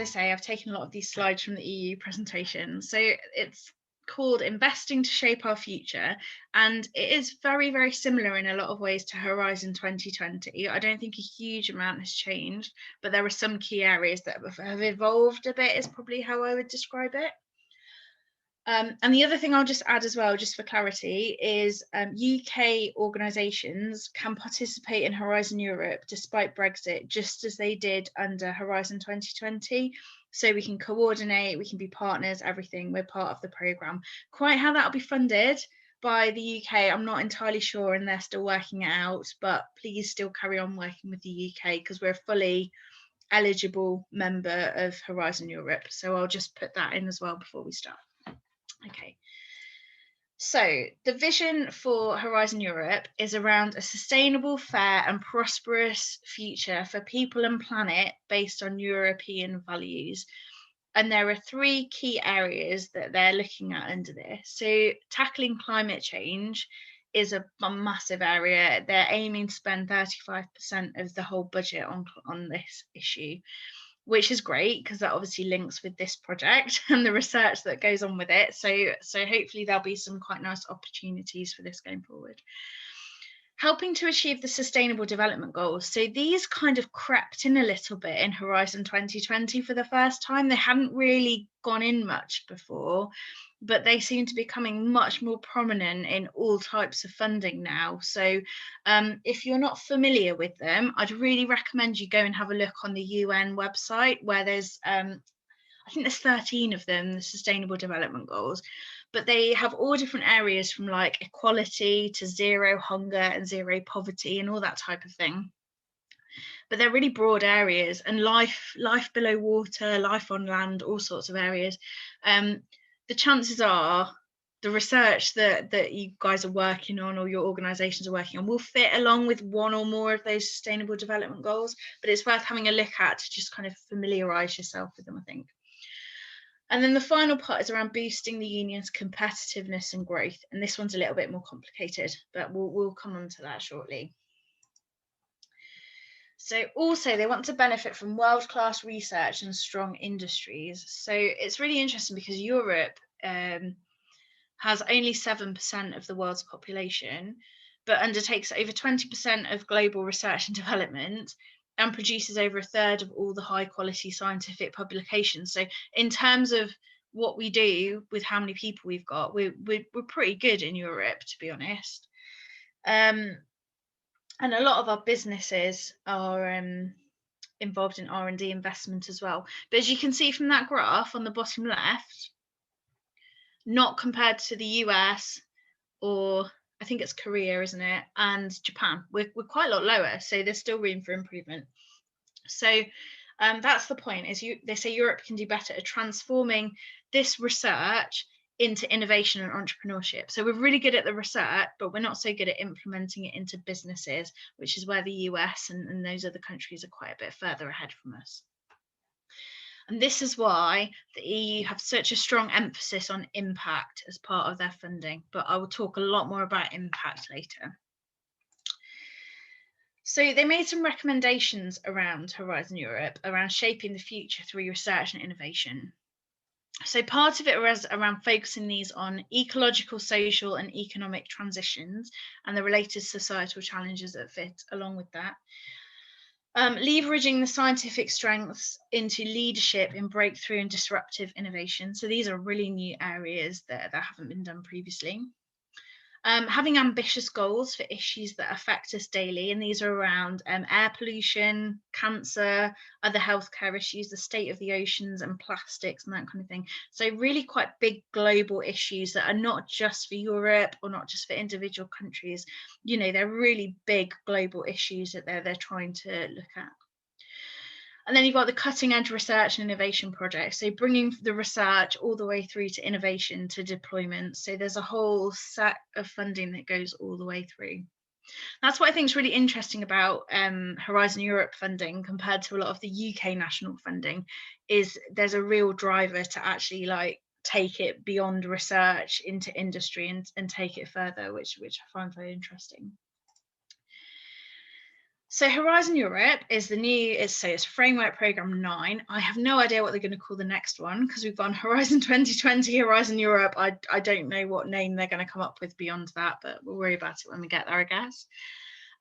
say, I've taken a lot of these slides from the EU presentation. So it's called Investing to Shape Our Future, and it is very, very similar in a lot of ways to Horizon 2020. I don't think a huge amount has changed, but there are some key areas that have evolved a bit, is probably how I would describe it. And the other thing I'll just add as well, just for clarity, is UK organisations can participate in Horizon Europe despite Brexit, just as they did under Horizon 2020. So we can coordinate, we can be partners, everything. We're part of the programme. Quite how that'll be funded by the UK, I'm not entirely sure, and they're still working it out, but please still carry on working with the UK because we're a fully eligible member of Horizon Europe. So I'll just put that in as well before we start. Okay, so the vision for Horizon Europe is around a sustainable, fair and prosperous future for people and planet based on European values. And there are 3 key areas that they're looking at under this. So tackling climate change is a massive area. They're aiming to spend 35% of the whole budget on this issue, which is great because that obviously links with this project and the research that goes on with it. So hopefully there'll be some quite nice opportunities for this going forward. Helping to achieve the Sustainable Development Goals. So these kind of crept in a little bit in Horizon 2020 for the first time. They hadn't really gone in much before, but they seem to be becoming much more prominent in all types of funding now. So if you're not familiar with them, I'd really recommend you go and have a look on the UN website, where there's, I think there's 13 of them, the Sustainable Development Goals, but they have all different areas from like equality to zero hunger and zero poverty and all that type of thing. But they're really broad areas, and life below water, life on land, all sorts of areas. The chances are the research that you guys are working on or your organisations are working on will fit along with one or more of those Sustainable Development Goals, but it's worth having a look at to just kind of familiarise yourself with them, I think. And then the final part is around boosting the union's competitiveness and growth. And this one's a little bit more complicated, but we'll come on to that shortly. So also they want to benefit from world-class research and strong industries. So it's really interesting because Europe has only 7% of the world's population, but undertakes over 20% of global research and development and produces over 1/3 of all the high quality scientific publications. So in terms of what we do with how many people we've got, we're pretty good in Europe, to be honest. And a lot of our businesses are involved in R&D investment as well. But as you can see from that graph on the bottom left, not compared to the US or I think it's Korea, isn't it? And Japan, we're quite a lot lower, so there's still room for improvement. So that's the point, is they say Europe can do better at transforming this research into innovation and entrepreneurship. So we're really good at the research, but we're not so good at implementing it into businesses, which is where the US and those other countries are quite a bit further ahead from us. And this is why the EU have such a strong emphasis on impact as part of their funding, but I will talk a lot more about impact later. So they made some recommendations around Horizon Europe, around shaping the future through research and innovation. So part of it was around focusing these on ecological, social and economic transitions and the related societal challenges that fit along with that. Leveraging the scientific strengths into leadership in breakthrough and disruptive innovation. So these are really new areas that haven't been done previously. Having ambitious goals for issues that affect us daily, and these are around air pollution, cancer, other healthcare issues, the state of the oceans and plastics and that kind of thing. So really quite big global issues that are not just for Europe or not just for individual countries. You know, they're really big global issues that they're trying to look at. And then you've got the cutting edge research and innovation projects. So bringing the research all the way through to innovation to deployment. So there's a whole set of funding that goes all the way through. That's what I think is really interesting about Horizon Europe funding compared to a lot of the UK national funding, is there's a real driver to actually like take it beyond research into industry and take it further, which I find very interesting. So Horizon Europe is it's Framework Programme 9. I have no idea what they're going to call the next one, because we've gone Horizon 2020, Horizon Europe. I don't know what name they're going to come up with beyond that, but we'll worry about it when we get there, I guess.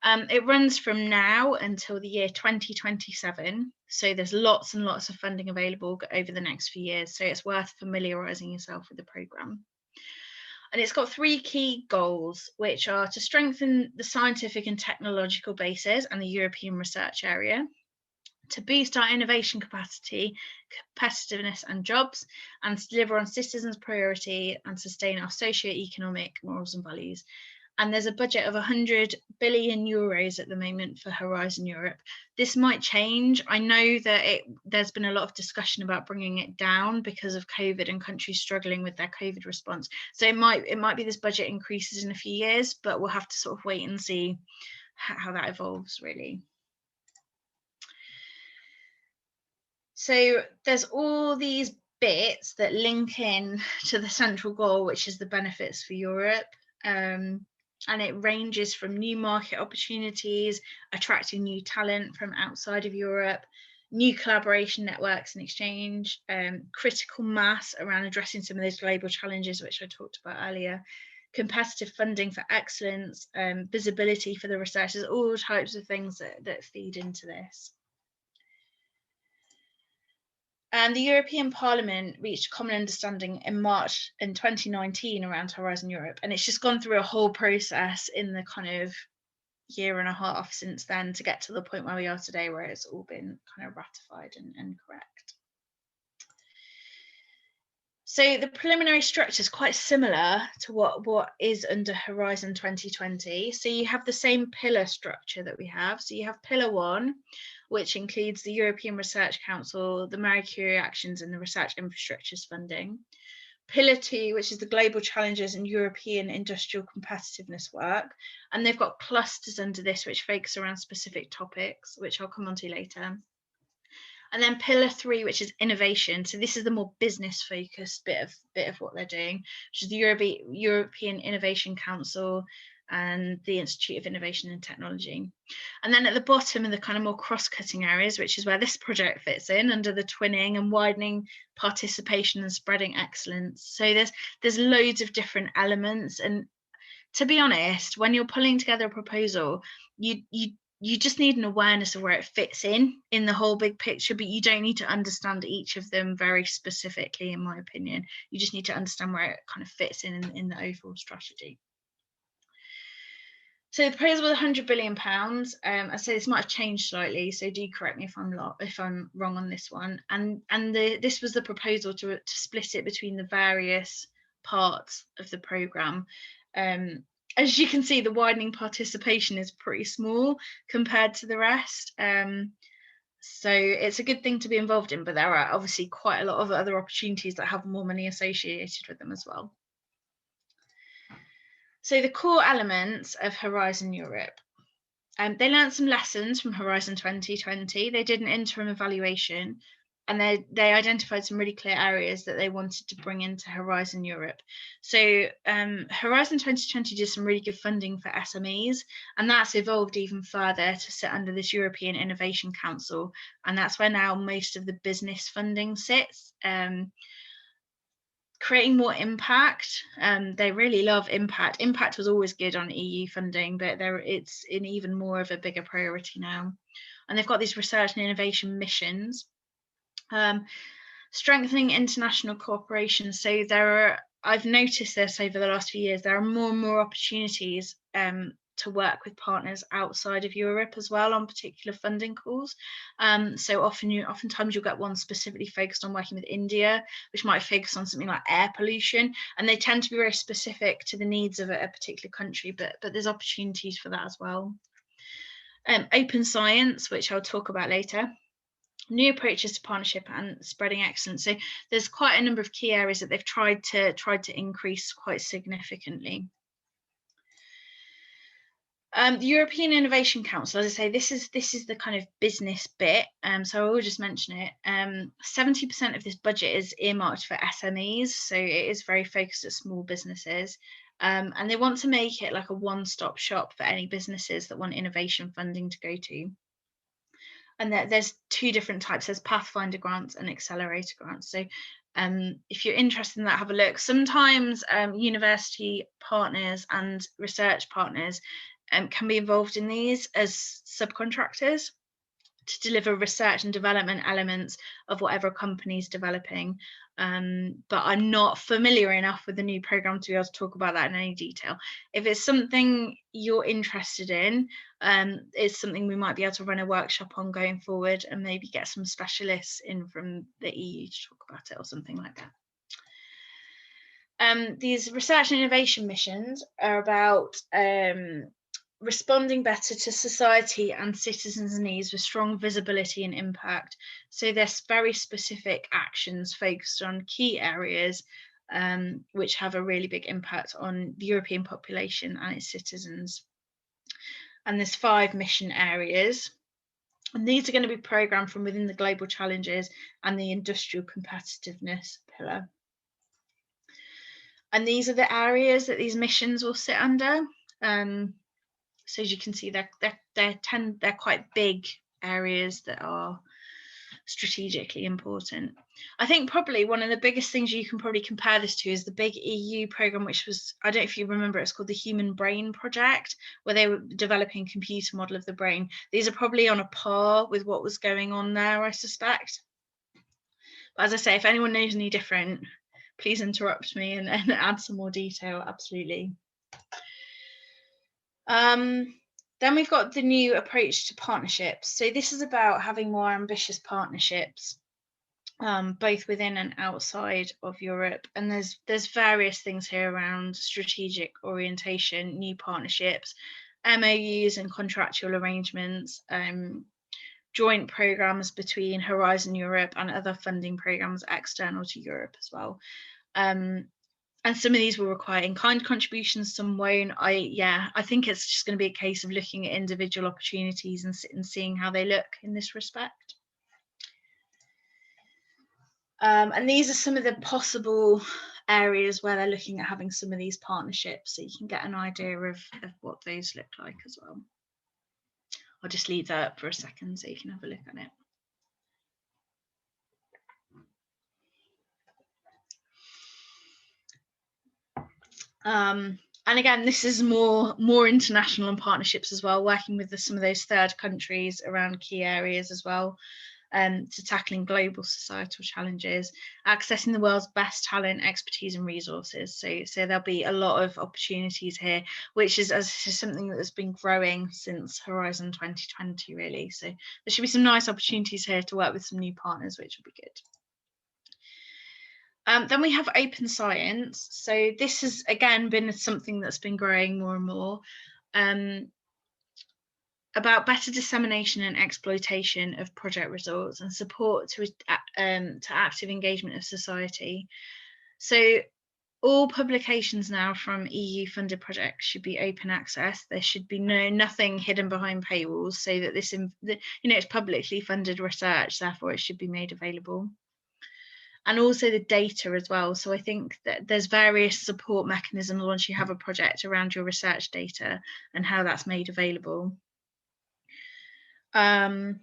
It runs from now until the year 2027. So there's lots and lots of funding available over the next few years. So it's worth familiarising yourself with the programme. And it's got 3 key goals, which are to strengthen the scientific and technological bases and the European research area, to boost our innovation capacity, competitiveness and jobs, and to deliver on citizens' priority and sustain our socio-economic morals and values. And there's a budget of 100 billion euros at the moment for Horizon Europe. This might change. I know that there's been a lot of discussion about bringing it down because of COVID and countries struggling with their COVID response. So it might be this budget increases in a few years, but we'll have to sort of wait and see how that evolves, really. So there's all these bits that link in to the central goal, which is the benefits for Europe. And it ranges from new market opportunities, attracting new talent from outside of Europe, new collaboration networks and exchange, critical mass around addressing some of those global challenges, which I talked about earlier, competitive funding for excellence, visibility for the researchers, all types of things that feed into this. And the European Parliament reached a common understanding in March in 2019 around Horizon Europe, and it's just gone through a whole process in the kind of year and a half since then to get to the point where we are today, where it's all been kind of ratified and correct. So the preliminary structure is quite similar to what is under Horizon 2020. So you have the same pillar structure that we have. So you have Pillar 1, which includes the European Research Council, the Marie Curie actions and the research infrastructures funding. Pillar 2, which is the global challenges and European industrial competitiveness work. And they've got clusters under this which focus around specific topics, which I'll come on to later. And then Pillar 3, which is innovation. So this is the more business focused bit of what they're doing, which is the European Innovation Council and the Institute of Innovation and Technology. And then at the bottom are the kind of more cross-cutting areas, which is where this project fits in under the twinning and widening participation and spreading excellence. So there's loads of different elements. And to be honest, when you're pulling together a proposal, you just need an awareness of where it fits in the whole big picture, but you don't need to understand each of them very specifically, in my opinion. You just need to understand where it kind of fits in the overall strategy. So the proposal was £100 billion. I say this might have changed slightly, so do correct me if I'm wrong on this one. And this was the proposal to split it between the various parts of the programme. As you can see, the widening participation is pretty small compared to the rest. So it's a good thing to be involved in, but there are obviously quite a lot of other opportunities that have more money associated with them as well. So the core elements of Horizon Europe. They learned some lessons from Horizon 2020. They did an interim evaluation, and they identified some really clear areas that they wanted to bring into Horizon Europe. So Horizon 2020 did some really good funding for SMEs, and that's evolved even further to sit under this European Innovation Council, and that's where now most of the business funding sits. Creating more impact. They really love impact. Impact was always good on EU funding, but it's in even more of a bigger priority now. And they've got these research and innovation missions. Strengthening international cooperation. So I've noticed this over the last few years, there are more and more opportunities to work with partners outside of Europe as well on particular funding calls. So oftentimes you'll get one specifically focused on working with India, which might focus on something like air pollution, and they tend to be very specific to the needs of a particular country, but there's opportunities for that as well. Open science, which I'll talk about later. New approaches to partnership and spreading excellence. So there's quite a number of key areas that they've tried to increase quite significantly. The European Innovation Council, as I say, this is the kind of business bit. So I will just mention it. 70% of this budget is earmarked for SMEs, so it is very focused at small businesses. And they want to make it like a one-stop shop for any businesses that want innovation funding to go to. And there's two different types. There's Pathfinder grants and Accelerator grants. So if you're interested in that, have a look. Sometimes university partners and research partners can be involved in these as subcontractors to deliver research and development elements of whatever a company is developing. But I'm not familiar enough with the new programme to be able to talk about that in any detail. If it's something you're interested in, it's something we might be able to run a workshop on going forward, and maybe get some specialists in from the EU to talk about it or something like that. These research and innovation missions are about responding better to society and citizens' needs with strong visibility and impact. So there's very specific actions focused on key areas which have a really big impact on the European population and its citizens. And there's 5 mission areas. And these are going to be programmed from within the global challenges and the industrial competitiveness pillar. And these are the areas that these missions will sit under. So as you can see, they're quite big areas that are strategically important. I think probably one of the biggest things you can probably compare this to is the big EU programme, which was, I don't know if you remember, it's called the Human Brain Project, where they were developing a computer model of the brain. These are probably on a par with what was going on there, I suspect. But as I say, if anyone knows any different, please interrupt me and add some more detail, absolutely. Then we've got the new approach to partnerships. So this is about having more ambitious partnerships, both within and outside of Europe. And there's various things here around strategic orientation, new partnerships, MOUs and contractual arrangements, joint programs between Horizon Europe and other funding programs external to Europe as well. And some of these will require in-kind contributions, some won't. I think it's just going to be a case of looking at individual opportunities and seeing how they look in this respect. And these are some of the possible areas where they're looking at having some of these partnerships, so you can get an idea of what those look like as well. I'll just leave that up for a second so you can have a look at it. And again, this is more international and partnerships as well, working with some of those third countries around key areas as well, to tackling global societal challenges, accessing the world's best talent, expertise and resources. So there'll be a lot of opportunities here, which is something that has been growing since Horizon 2020, really. So there should be some nice opportunities here to work with some new partners, which will be good. Then we have open science. So this has again been something that's been growing more and more, about better dissemination and exploitation of project results and support to active engagement of society. So all publications now from EU funded projects should be open access. There should be nothing hidden behind paywalls, so that this, it's publicly funded research, therefore it should be made available. And also the data as well. So I think that there's various support mechanisms once you have a project around your research data and how that's made available. And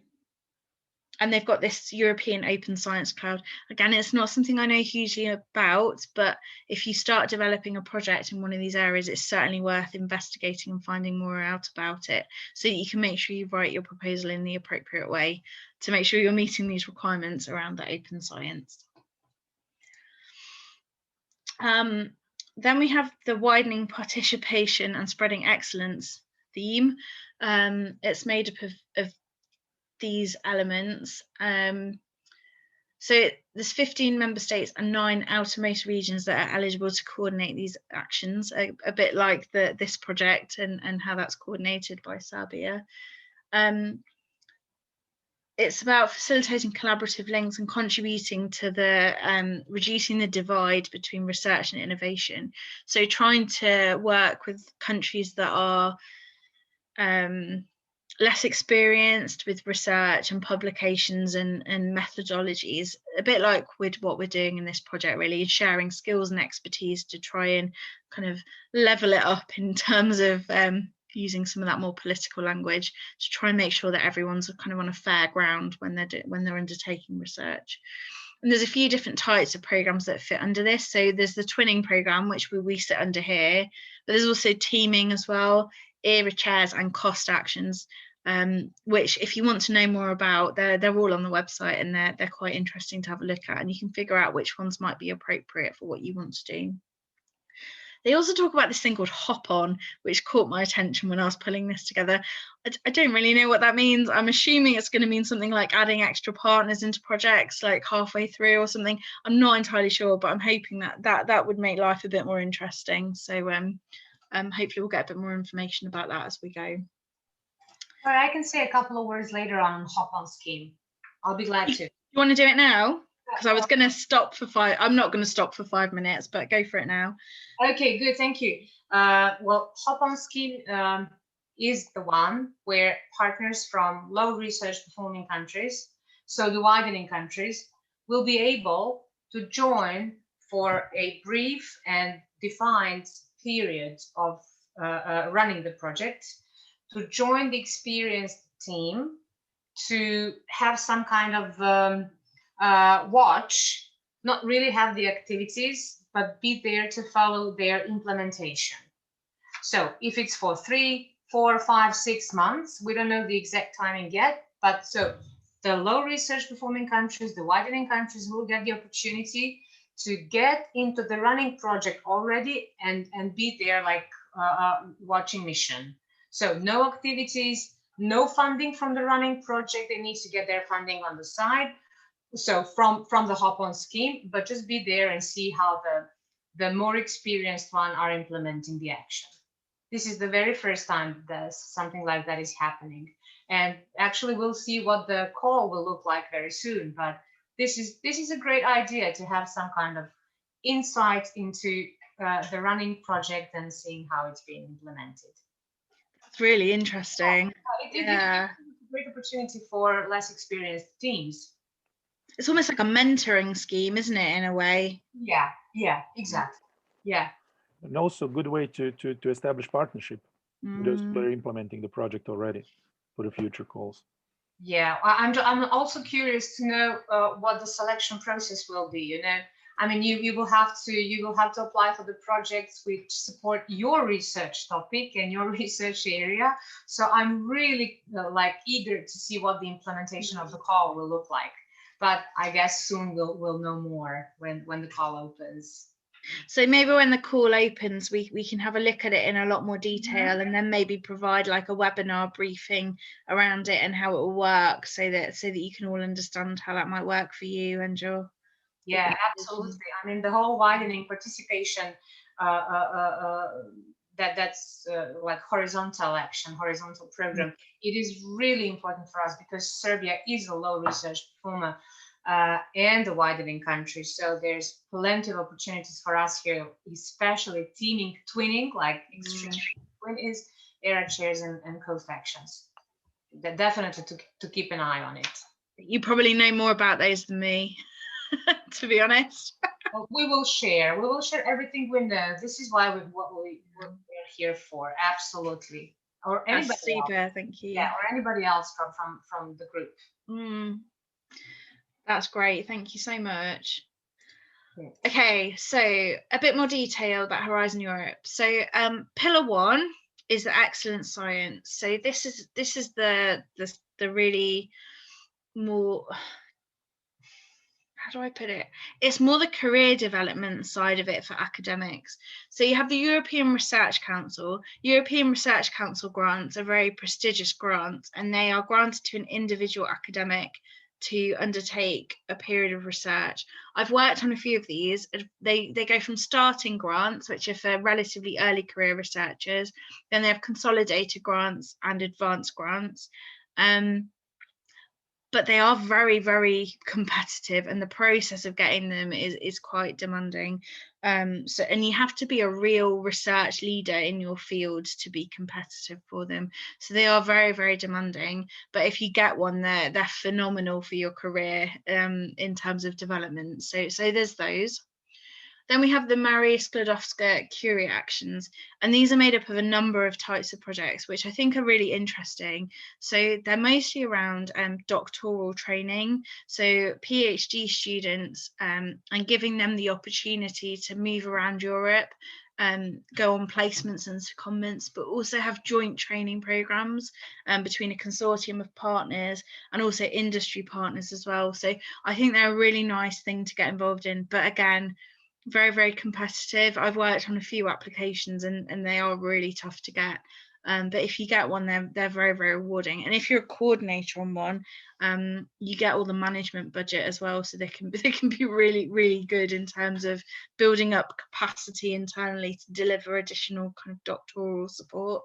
they've got this European Open Science Cloud. Again, it's not something I know hugely about, but if you start developing a project in one of these areas, it's certainly worth investigating and finding more out about it, so that you can make sure you write your proposal in the appropriate way to make sure you're meeting these requirements around the open science. Then we have the Widening Participation and Spreading Excellence theme. It's made up of these elements. So there's 15 member states and 9 outermost regions that are eligible to coordinate these actions, a bit like this project and how that's coordinated by Serbia. It's about facilitating collaborative links and contributing to the reducing the divide between research and innovation. So trying to work with countries that are less experienced with research and publications and methodologies, a bit like with what we're doing in this project, really sharing skills and expertise to try and kind of level it up in terms of using some of that more political language to try and make sure that everyone's kind of on a fair ground when they're undertaking research. And there's a few different types of programs that fit under this. So there's the twinning program, which we sit under here, but there's also teaming as well, ERA chairs and cost actions, which if you want to know more about, they're all on the website, and they're quite interesting to have a look at, and you can figure out which ones might be appropriate for what you want to do. They also talk about this thing called hop on, which caught my attention when I was pulling this together. I don't really know what that means. I'm assuming it's going to mean something like adding extra partners into projects like halfway through or something. I'm not entirely sure, but I'm hoping that would make life a bit more interesting. So hopefully we'll get a bit more information about that as we go. All right, I can say a couple of words later on hop on scheme. I'll be glad to. You want to do it now? Because I was going to stop for 5. I'm not going to stop for 5 minutes, but go for it now. Okay, good. Thank you. Well, hop on scheme is the one where partners from low research performing countries, so the widening countries, will be able to join for a brief and defined period of running the project, to join the experienced team, to have some kind of watch, not really have the activities, but be there to follow their implementation. So if it's for 3, 4, 5, 6 months, we don't know the exact timing yet, but so the low research performing countries, the widening countries will get the opportunity to get into the running project already and be there like watching mission. So no activities, no funding from the running project. They need to get their funding on the side. So from the hop-on scheme, but just be there and see how the more experienced one are implementing the action. This is the very first time that something like that is happening. And actually we'll see what the call will look like very soon. But this is a great idea to have some kind of insight into the running project and seeing how it's being implemented. It's really interesting. Yeah. It's a great opportunity for less experienced teams. It's almost like a mentoring scheme, isn't it, in a way? Yeah, exactly. Yeah. And also a good way to establish partnership with those who are implementing the project already for the future calls. Yeah, I'm also curious to know what the selection process will be. You know, I mean, you will have to apply for the projects which support your research topic and your research area. So I'm really like eager to see what the implementation of the call will look like. But I guess soon we'll know more when the call opens. So maybe when the call opens, we can have a look at it in a lot more detail, and then maybe provide like a webinar briefing around it and how it will work, so that you can all understand how that might work for you and your. Yeah, absolutely. I mean, the whole widening participation, that's like horizontal action, horizontal program. It is really important for us because Serbia is a low research performer and a widening country. So there's plenty of opportunities for us here, especially teaming, twinning, like EXtremeClimTwin is, ERA chairs and coast actions. That definitely to keep an eye on it. You probably know more about those than me, to be honest. Well, we will share everything we know. This is why we're here for. Absolutely. Or anybody super else. Thank you. Yeah, or anybody else from the group. That's great, thank you so much. Yeah. Okay, so a bit more detail about Horizon Europe. So pillar 1 is the excellent science. So this is the really more, how do I put it? It's more the career development side of it for academics. So you have the European Research Council. European Research Council grants are very prestigious grants, and they are granted to an individual academic to undertake a period of research. I've worked on a few of these. They go from starting grants, which are for relatively early career researchers, then they have consolidated grants and advanced grants. but they are very, very competitive, and the process of getting them is quite demanding. So, and you have to be a real research leader in your field to be competitive for them. So they are very, very demanding. But if you get one, they're phenomenal for your career in terms of development. So there's those. Then we have the Marie Sklodowska-Curie actions, and these are made up of a number of types of projects, which I think are really interesting. So they're mostly around doctoral training, so PhD students, and giving them the opportunity to move around Europe, go on placements and secondments, but also have joint training programs between a consortium of partners and also industry partners as well. So I think they're a really nice thing to get involved in, but again, very, very competitive. I've worked on a few applications and they are really tough to get. But if you get one, they're very, very rewarding. And if you're a coordinator on one, you get all the management budget as well. So they can be really, really good in terms of building up capacity internally to deliver additional kind of doctoral support.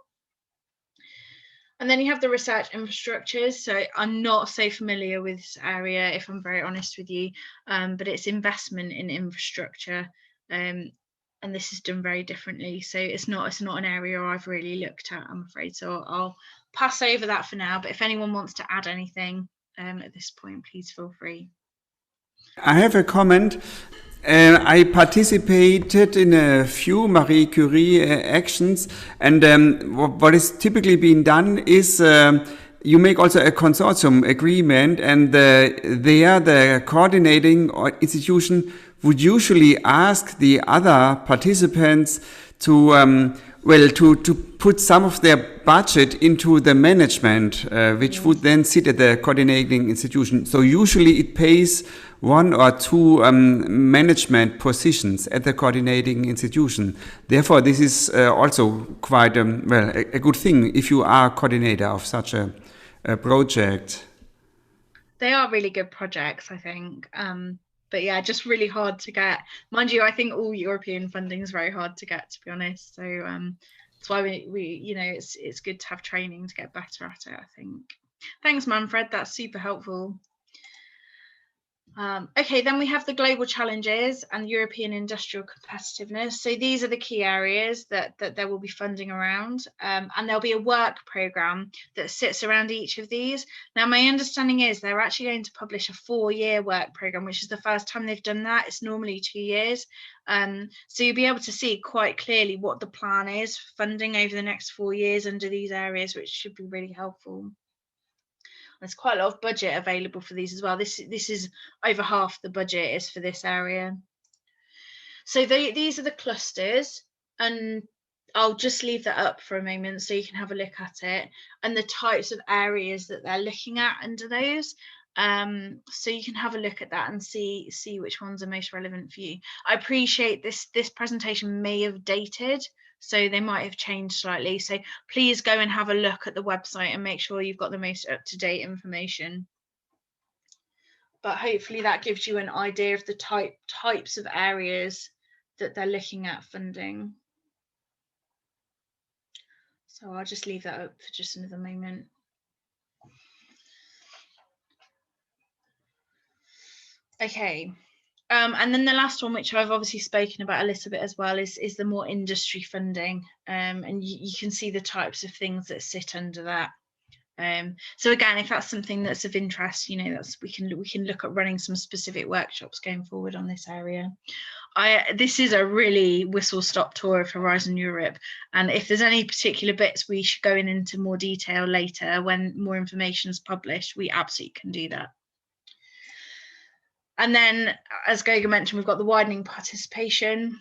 And then you have the research infrastructures. So I'm not so familiar with this area, if I'm very honest with you, but it's investment in infrastructure. And this is done very differently. So it's not an area I've really looked at, I'm afraid. So I'll pass over that for now. But if anyone wants to add anything at this point, please feel free. I have a comment. I participated in a few Marie Curie actions, and what is typically being done is you make also a consortium agreement, and the coordinating institution would usually ask the other participants to to put some of their budget into the management, which would then sit at the coordinating institution. So usually it pays one or two management positions at the coordinating institution. Therefore, this is also quite a good thing if you are a coordinator of such a project. They are really good projects, I think. But yeah, just really hard to get. Mind you, I think all European funding is very hard to get, to be honest. So that's why we it's good to have training to get better at it, I think. Thanks, Manfred. That's super helpful. Okay, then we have the global challenges and European industrial competitiveness. So these are the key areas that there will be funding around, and there'll be a work programme that sits around each of these. Now, my understanding is they're actually going to publish a 4-year work programme, which is the first time they've done that. It's normally 2 years. So you'll be able to see quite clearly what the plan is for funding over the next 4 years under these areas, which should be really helpful. There's quite a lot of budget available for these as well. This is over half the budget is for this area. So these are the clusters, and I'll just leave that up for a moment so you can have a look at it and the types of areas that they're looking at under those. So you can have a look at that and see which ones are most relevant for you. I appreciate this presentation may have dated, so they might have changed slightly. So please go and have a look at the website and make sure you've got the most up-to-date information. But hopefully that gives you an idea of the types of areas that they're looking at funding. So I'll just leave that up for just another moment. Okay. And then the last one, which I've obviously spoken about a little bit as well, is the more industry funding, and you can see the types of things that sit under that. So again, if that's something that's of interest, we can look at running some specific workshops going forward on this area. This is a really whistle-stop tour of Horizon Europe, and if there's any particular bits we should go into more detail later when more information is published, we absolutely can do that. And then, as Goga mentioned, we've got the widening participation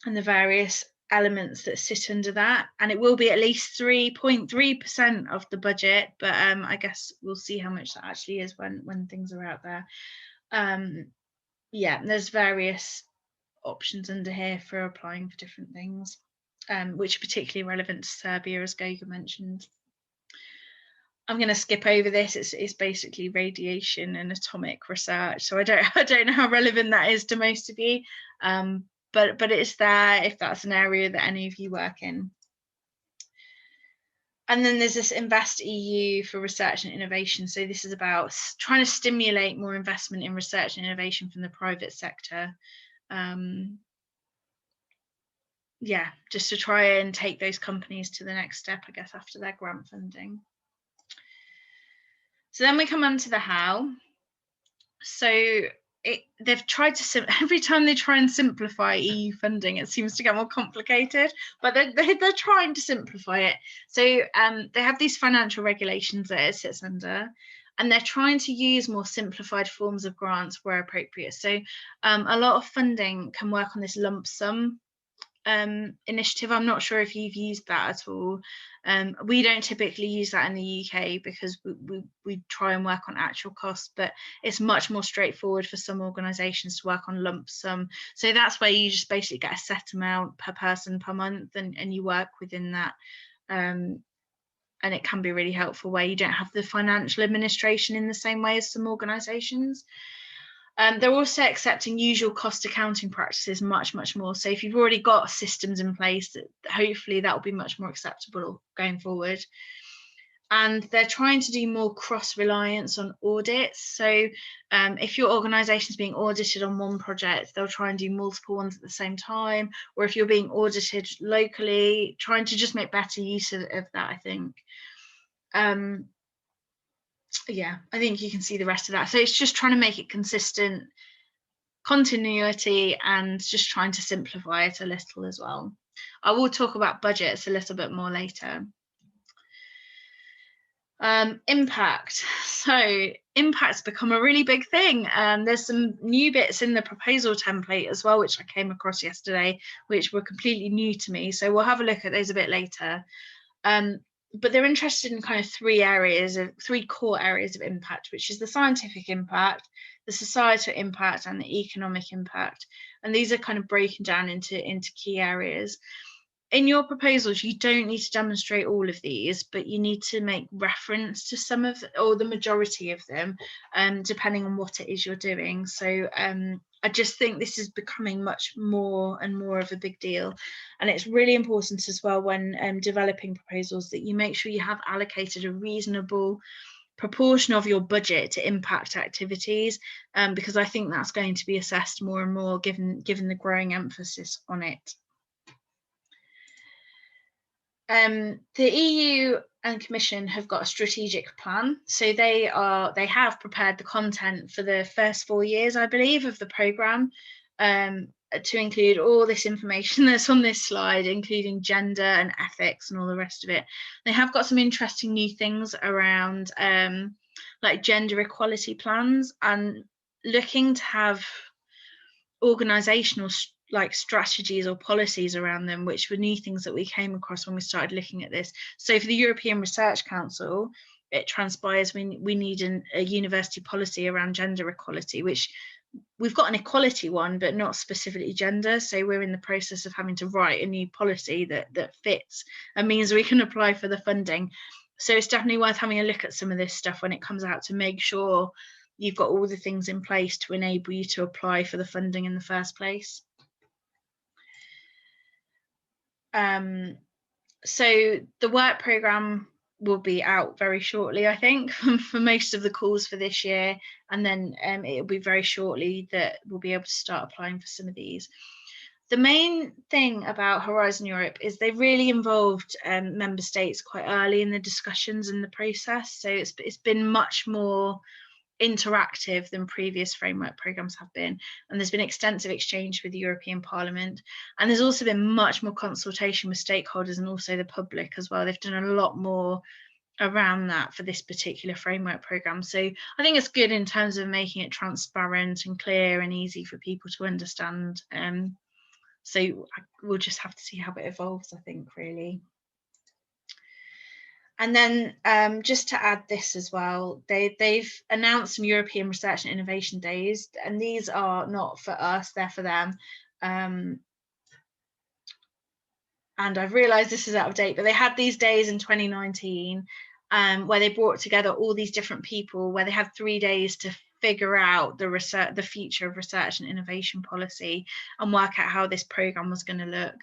and the various elements that sit under that. And it will be at least 3.3% of the budget, but I guess we'll see how much that actually is when things are out there. Yeah, there's various options under here for applying for different things, which are particularly relevant to Serbia, as Goga mentioned. I'm going to skip over this. It's basically radiation and atomic research, so I don't know how relevant that is to most of you, but it's there if that's an area that any of you work in. And then there's this Invest EU for research and innovation. So this is about trying to stimulate more investment in research and innovation from the private sector. Yeah, just to try and take those companies to the next step, I guess, after their grant funding. So then we come on to the how. So they've tried to, every time they try and simplify EU funding, it seems to get more complicated, but they're trying to simplify it. So they have these financial regulations that it sits under, and they're trying to use more simplified forms of grants where appropriate. So a lot of funding can work on this lump sum initiative. I'm not sure if you've used that at all. We don't typically use that in the UK because we try and work on actual costs, but it's much more straightforward for some organisations to work on lump sum. So that's where you just basically get a set amount per person per month, and you work within that. And it can be really helpful where you don't have the financial administration in the same way as some organisations. They're also accepting usual cost accounting practices much more. So if you've already got systems in place, hopefully that will be much more acceptable going forward. And they're trying to do more cross-reliance on audits. So if your organisation is being audited on one project, they'll try and do multiple ones at the same time. Or if you're being audited locally, trying to just make better use of that, I think. Yeah, I think you can see the rest of that. So it's just trying to make it consistent, continuity, and just trying to simplify it a little as well. I will talk about budgets a little bit more later. Impact. So impact's become a really big thing. There's some new bits in the proposal template as well, which I came across yesterday, which were completely new to me. So we'll have a look at those a bit later. But they're interested in kind of three core areas of impact, which is the scientific impact, the societal impact, and the economic impact. And these are kind of broken down into key areas. In your proposals, you don't need to demonstrate all of these, but you need to make reference to some of, or the majority of them, depending on what it is you're doing. So I just think this is becoming much more and more of a big deal. And it's really important as well when developing proposals that you make sure you have allocated a reasonable proportion of your budget to impact activities, because I think that's going to be assessed more and more given the growing emphasis on it. The EU and Commission have got a strategic plan, so they have prepared the content for the first 4 years, I believe, of the programme, to include all this information that's on this slide, including gender and ethics and all the rest of it. They have got some interesting new things around like gender equality plans, and looking to have organisational like strategies or policies around them, which were new things that we came across when we started looking at this. So for the European Research Council, it transpires we need a university policy around gender equality, which we've got an equality one, but not specifically gender. So we're in the process of having to write a new policy that fits and means we can apply for the funding. So it's definitely worth having a look at some of this stuff when it comes out, to make sure you've got all the things in place to enable you to apply for the funding in the first place. So the work programme will be out very shortly, I think, for most of the calls for this year, and then it'll be very shortly that we'll be able to start applying for some of these. The main thing about Horizon Europe is they really involved member states quite early in the discussions and the process, so it's been much more interactive than previous framework programs have been, and there's been extensive exchange with the European Parliament, and there's also been much more consultation with stakeholders and also the public as well. They've done a lot more around that for this particular framework program, so I think it's good in terms of making it transparent and clear and easy for people to understand. So we'll just have to see how it evolves, I think, really. And then just to add this as well, they've announced some European Research and Innovation Days, and these are not for us, they're for them. And I've realised this is out of date, but they had these days in 2019 where they brought together all these different people, where they had 3 days to figure out the future of research and innovation policy and work out how this programme was going to look.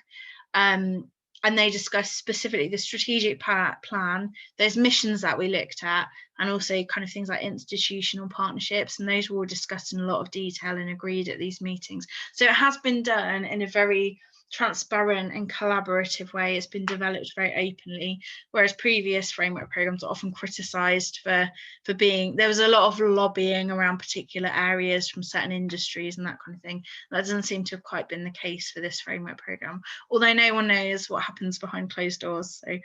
and they discussed specifically the strategic plan, those missions that we looked at, and also kind of things like institutional partnerships, and those were all discussed in a lot of detail and agreed at these meetings. So it has been done in a very transparent and collaborative way. It's been developed very openly, whereas previous framework programs are often criticised for being, there was a lot of lobbying around particular areas from certain industries and that kind of thing. That doesn't seem to have quite been the case for this framework program, although no one knows what happens behind closed doors. So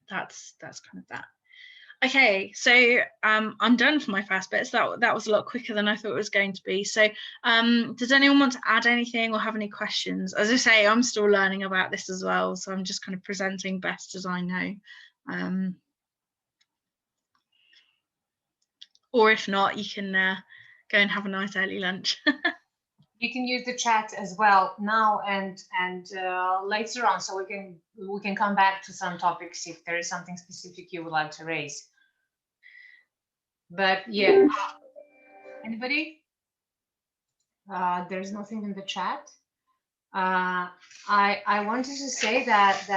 that's kind of that. Okay, so I'm done for my first bits. That was a lot quicker than I thought it was going to be. So does anyone want to add anything or have any questions? As I say, I'm still learning about this as well, so I'm just kind of presenting best as I know. Or if not, you can go and have a nice early lunch. You can use the chat as well now and later on, so we can come back to some topics if there is something specific you would like to raise. But yeah, anybody? There's nothing in the chat. I wanted to say that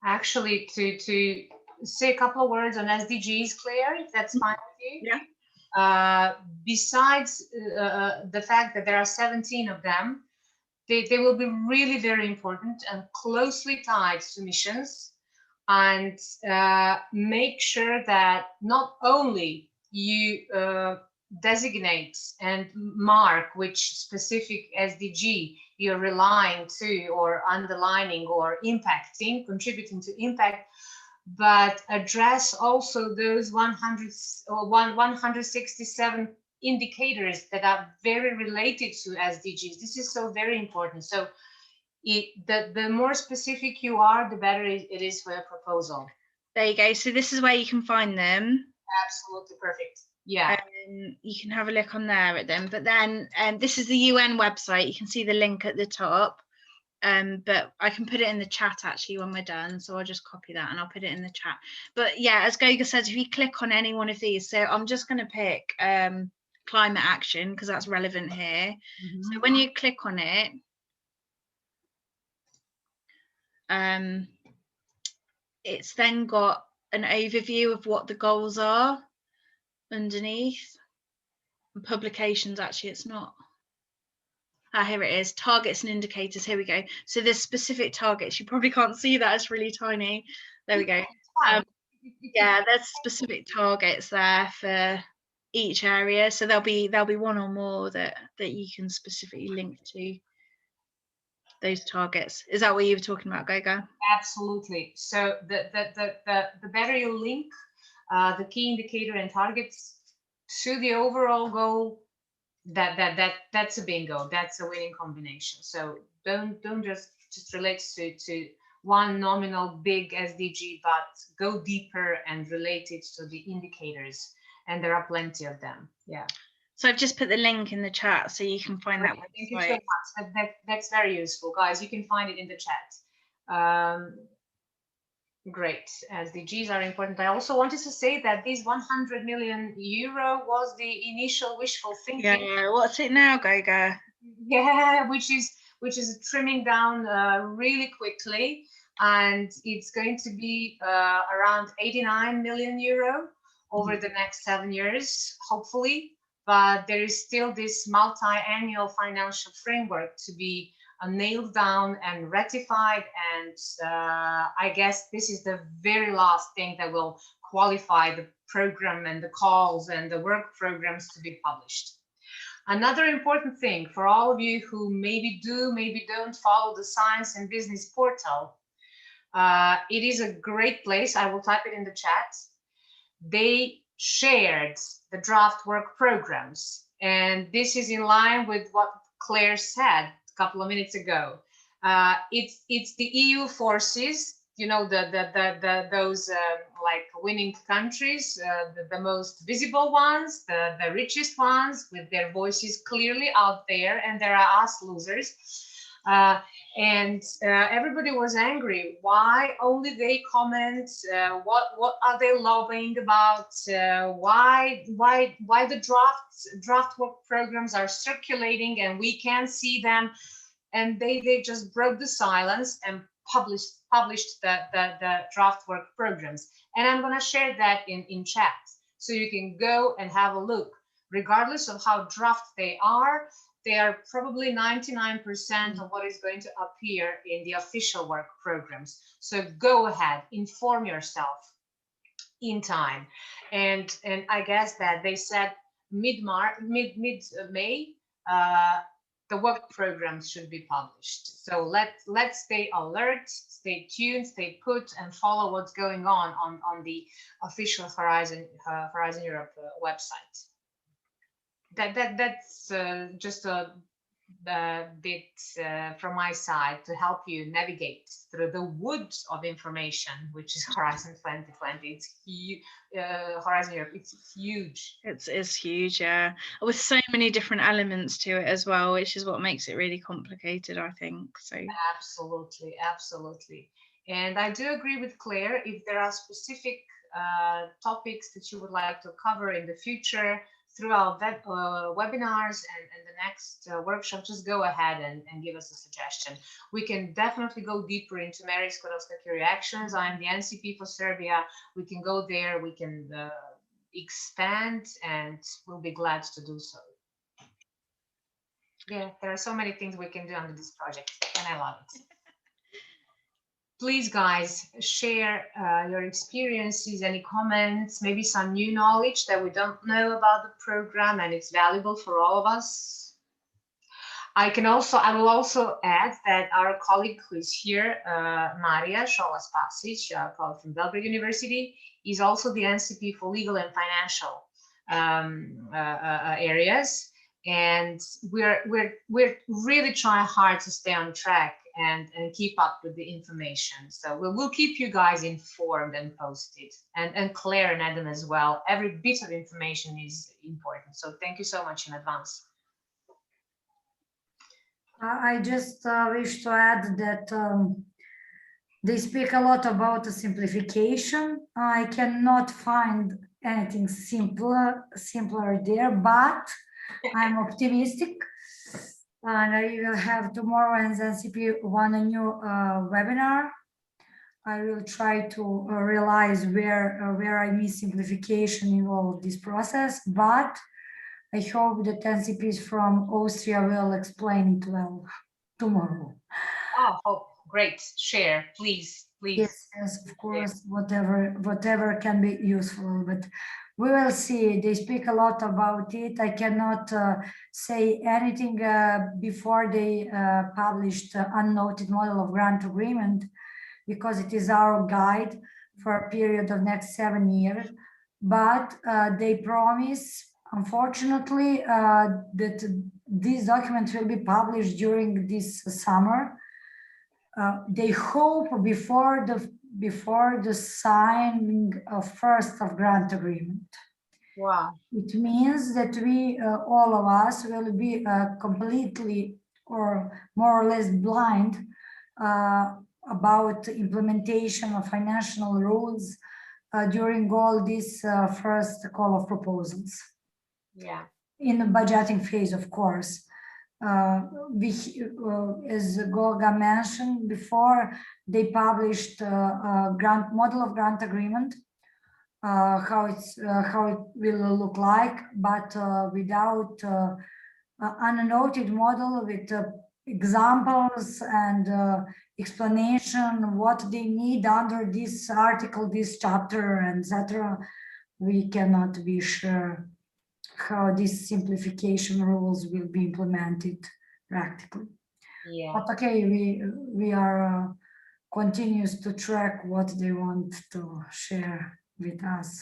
actually to say a couple of words on SDGs, Claire, if that's fine with you. Yeah. Besides the fact that there are 17 of them, they will be really very important and closely tied to missions, and make sure that not only you designate and mark which specific SDG you're relying to or underlining or impacting, contributing to impact, but address also those 167 indicators that are very related to SDGs. This is so very important. So the more specific you are, the better it is for a proposal. There you go. So this is where you can find them. Absolutely perfect. Yeah. You can have a look on there at them. But then this is the UN website. You can see the link at the top. But I can put it in the chat actually when we're done, so I'll just copy that and I'll put it in the chat. But yeah, as Goga says, if you click on any one of these, so I'm just going to pick climate action because that's relevant here. So when you click on it, it's then got an overview of what the goals are underneath, and publications. Actually, it's not. Here it is, targets and indicators. Here we go. So there's specific targets. You probably can't see that, it's really tiny. There we go. Yeah, there's specific targets there for each area. So there'll be one or more that you can specifically link to those targets. Is that what you were talking about, Goga? Absolutely. So the better you link the key indicator and targets to the overall goal, that's a bingo. That's a winning combination. So don't just relate to one nominal big SDG, but go deeper and relate it to the indicators, and there are plenty of them. Yeah. So I've just put the link in the chat so you can find that website. Thank you so much. That's very useful, guys. You can find it in the chat. Great. SDGs are important. I also wanted to say that this 100 million euro was the initial wishful thinking. Yeah, what's it now, Goga? Yeah, which is trimming down really quickly, and it's going to be around 89 million euro over the next 7 years, hopefully. But there is still this multi-annual financial framework to be nailed down and ratified, and I guess this is the very last thing that will qualify the program and the calls and the work programs to be published. Another important thing for all of you who maybe do, maybe don't follow the Science and Business portal, it is a great place. I will type it in the chat. They shared the draft work programs, and this is in line with what Claire said couple of minutes ago. It's the EU forces, you know, those like winning countries, the most visible ones, the richest ones with their voices clearly out there, and there are us losers. And everybody was angry. Why only they comment? What are they lobbying about? Why the draft work programs are circulating and we can't see them? and they just broke the silence and published the draft work programs. And I'm going to share that in chat, so you can go and have a look. Regardless of how draft they are probably 99% of what is going to appear in the official work programs. So go ahead, inform yourself in time. And I guess that they said mid-May, the work programs should be published. So let's stay alert, stay tuned, stay put, and follow what's going on the official Horizon Europe website. That's just a bit from my side to help you navigate through the woods of information, which is Horizon 2020. It's huge. Horizon Europe, it's huge. It's huge, yeah, with so many different elements to it as well, which is what makes it really complicated, I think. So absolutely. And I do agree with Claire. If there are specific topics that you would like to cover in the future through our webinars and the next workshop, just go ahead and give us a suggestion. We can definitely go deeper into Mary Skłodowska reactions. I'm the NCP for Serbia. We can go there, we can expand, and we'll be glad to do so. Yeah, there are so many things we can do under this project, and I love it. Please, guys, share your experiences, any comments, maybe some new knowledge that we don't know about the program, and it's valuable for all of us. I will also add that our colleague who is here, Maria Šola-Spasić, our colleague from Belgrade University, is also the NCP for legal and financial areas. And we're really trying hard to stay on track and keep up with the information. So we'll keep you guys informed and posted, and Claire and Adam as well. Every bit of information is important. So thank you so much in advance. I just wish to add that they speak a lot about the simplification. I cannot find anything simpler there, but I'm optimistic, and I will have tomorrow and NCP one a new webinar. I will try to realize where I miss simplification in all of this process, but I hope that NCPs from Austria will explain it well tomorrow. Oh, great! Share, please. Yes, of course. Whatever can be useful, but we will see. They speak a lot about it. I cannot say anything before they published unnoted model of grant agreement, because it is our guide for a period of next 7 years. But they promise, unfortunately, that these documents will be published during this summer. They hope before the signing of first of grant agreement. Wow. It means that we, all of us, will be completely or more or less blind about implementation of financial rules during all this first call of proposals. Yeah. In the budgeting phase, of course. As Goga mentioned before, they published a model of grant agreement, how it will look like, but without unnoted model with examples and explanation what they need under this article, this chapter, etc. We cannot be sure how these simplification rules will be implemented practically. Yeah. But okay, we are continues to track what they want to share with us.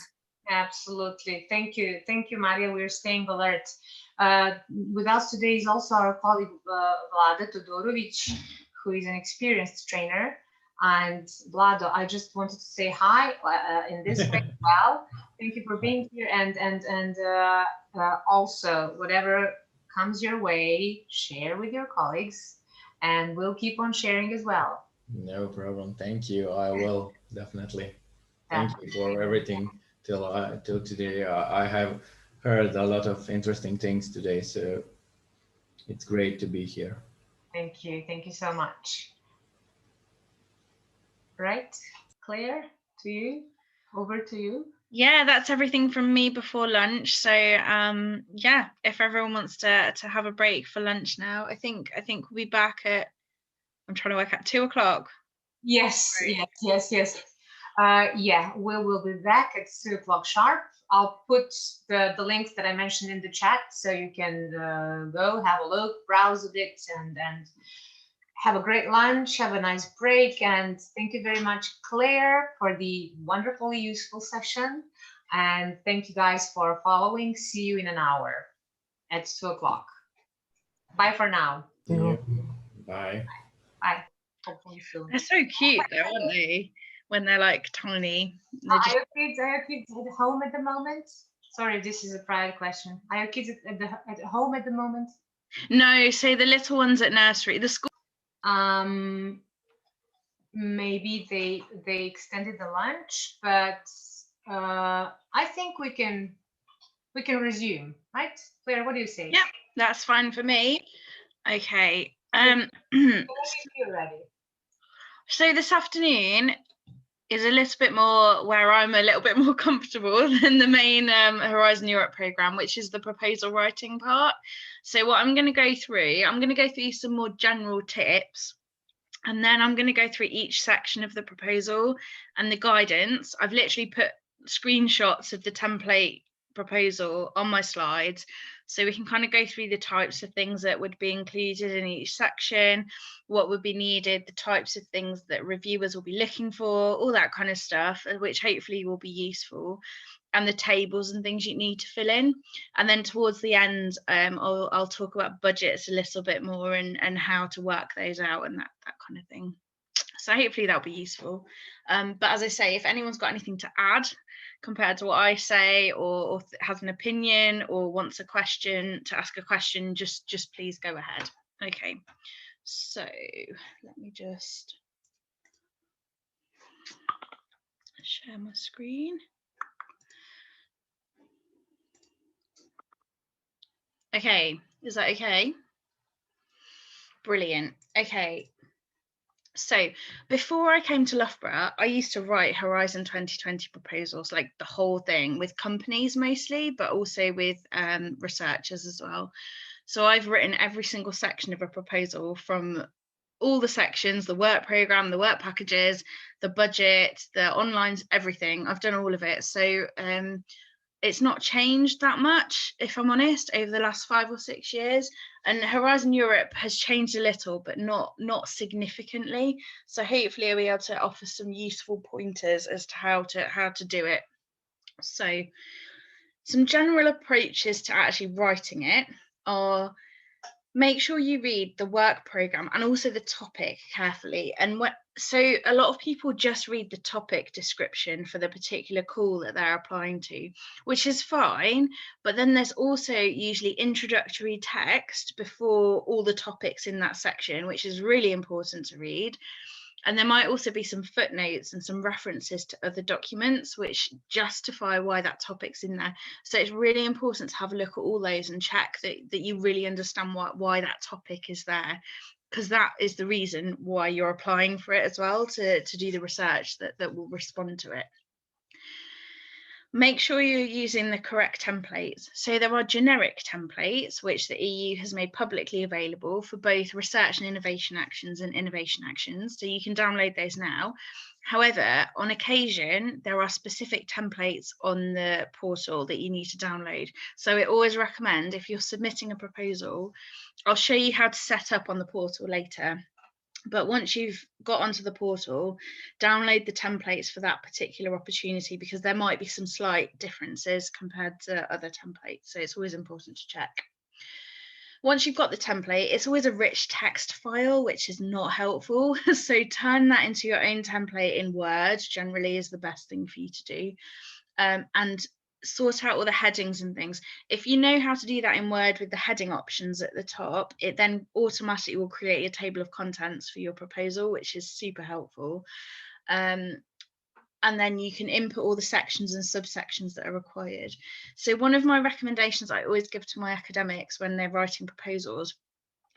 Absolutely. Thank you, Maria. We're staying alert. With us today is also our colleague Vlada Todorovic, who is an experienced trainer. And Vlado, I just wanted to say hi in this way as well. Thank you for being here, and also whatever comes your way, share with your colleagues, and we'll keep on sharing as well. No problem. Thank you. I will definitely. Thank you for everything till today. I have heard a lot of interesting things today, so it's great to be here. Thank you. Thank you so much. Right, Claire, to you, over to you. Yeah, that's everything from me before lunch. So yeah, if everyone wants to have a break for lunch now, I think we'll be back at, I'm trying to work out, 2 o'clock. Yes, Right. yes. Yeah, we will be back at 2 o'clock sharp. I'll put the links that I mentioned in the chat, so you can go have a look, browse a bit, and have a great lunch, have a nice break, and thank you very much, Claire, for the wonderfully useful session. And thank you guys for following. See you in an hour at 2 o'clock. Bye for now. See you. Bye. Bye. Hopefully soon. They're so cute though, aren't they? When they're like tiny. Are your kids at home at the moment? Sorry, this is a private question. Are your kids at home at the moment? No, so the little ones at nursery, the school. Maybe they extended the lunch, but I think we can resume, right? Claire, what do you say? Yeah, that's fine for me. Okay. You're ready. So this afternoon is a little bit more where I'm a little bit more comfortable than the main Horizon Europe programme, which is the proposal writing part. So what I'm going to go through some more general tips, and then I'm going to go through each section of the proposal and the guidance. I've literally put screenshots of the template proposal on my slides, so we can kind of go through the types of things that would be included in each section, what would be needed, the types of things that reviewers will be looking for, all that kind of stuff, which hopefully will be useful, and the tables and things you need to fill in. And then towards the end, I'll talk about budgets a little bit more and how to work those out and that kind of thing. So hopefully that'll be useful. But as I say, if anyone's got anything to add compared to what I say, or has an opinion, or wants to ask a question, just please go ahead. Okay, so let me just share my screen. Okay, is that okay? Brilliant. Okay. So before I came to Loughborough, I used to write Horizon 2020 proposals, like the whole thing, with companies mostly, but also with researchers as well. So I've written every single section of a proposal, from all the sections, the work programme, the work packages, the budget, the online, everything. I've done all of it. So it's not changed that much, if I'm honest, over the last 5 or 6 years. And Horizon Europe has changed a little, but not significantly. So hopefully I'll be able to offer some useful pointers as to how to do it. So some general approaches to actually writing it are: make sure you read the work programme and also the topic carefully. And so a lot of people just read the topic description for the particular call that they're applying to, which is fine, but then there's also usually introductory text before all the topics in that section, which is really important to read. And there might also be some footnotes and some references to other documents which justify why that topic's in there. So it's really important to have a look at all those and check that you really understand why that topic is there, because that is the reason why you're applying for it as well, to do the research that will respond to it. Make sure you're using the correct templates. So there are generic templates, which the EU has made publicly available for both research and innovation actions and innovation actions. So you can download those now. However, on occasion, there are specific templates on the portal that you need to download. So I always recommend, if you're submitting a proposal, I'll show you how to set up on the portal later. But once you've got onto the portal, download the templates for that particular opportunity, because there might be some slight differences compared to other templates. So it's always important to check. Once you've got the template, it's always a rich text file, which is not helpful. So turn that into your own template in Word, generally is the best thing for you to do. And sort out all the headings and things. If you know how to do that in Word with the heading options at the top, it then automatically will create a table of contents for your proposal, which is super helpful. And then you can input all the sections and subsections that are required. So one of my recommendations I always give to my academics when they're writing proposals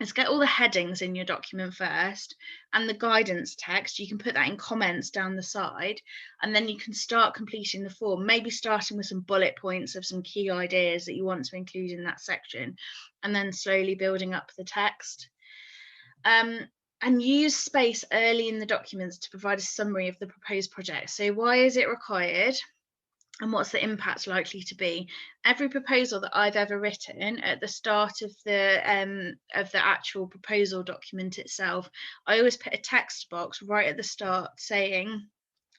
is get all the headings in your document first, and the guidance text, you can put that in comments down the side, and then you can start completing the form, maybe starting with some bullet points of some key ideas that you want to include in that section, and then slowly building up the text. And use space early in the documents to provide a summary of the proposed project. So why is it required? And what's the impact likely to be? Every proposal that I've ever written, at the start of the actual proposal document itself, I always put a text box right at the start saying,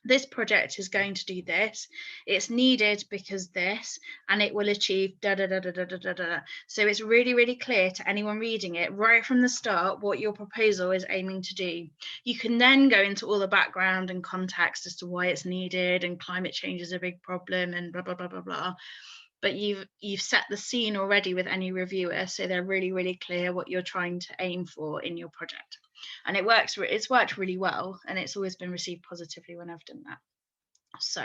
this project is going to do this, it's needed because this, and it will achieve da da da da da da da da. So it's really, really clear to anyone reading it right from the start what your proposal is aiming to do. You can then go into all the background and context as to why it's needed, and climate change is a big problem, and blah blah blah blah blah. But you've set the scene already with any reviewer, so they're really, really clear what you're trying to aim for in your project. And it's worked really well, and it's always been received positively when I've done that. So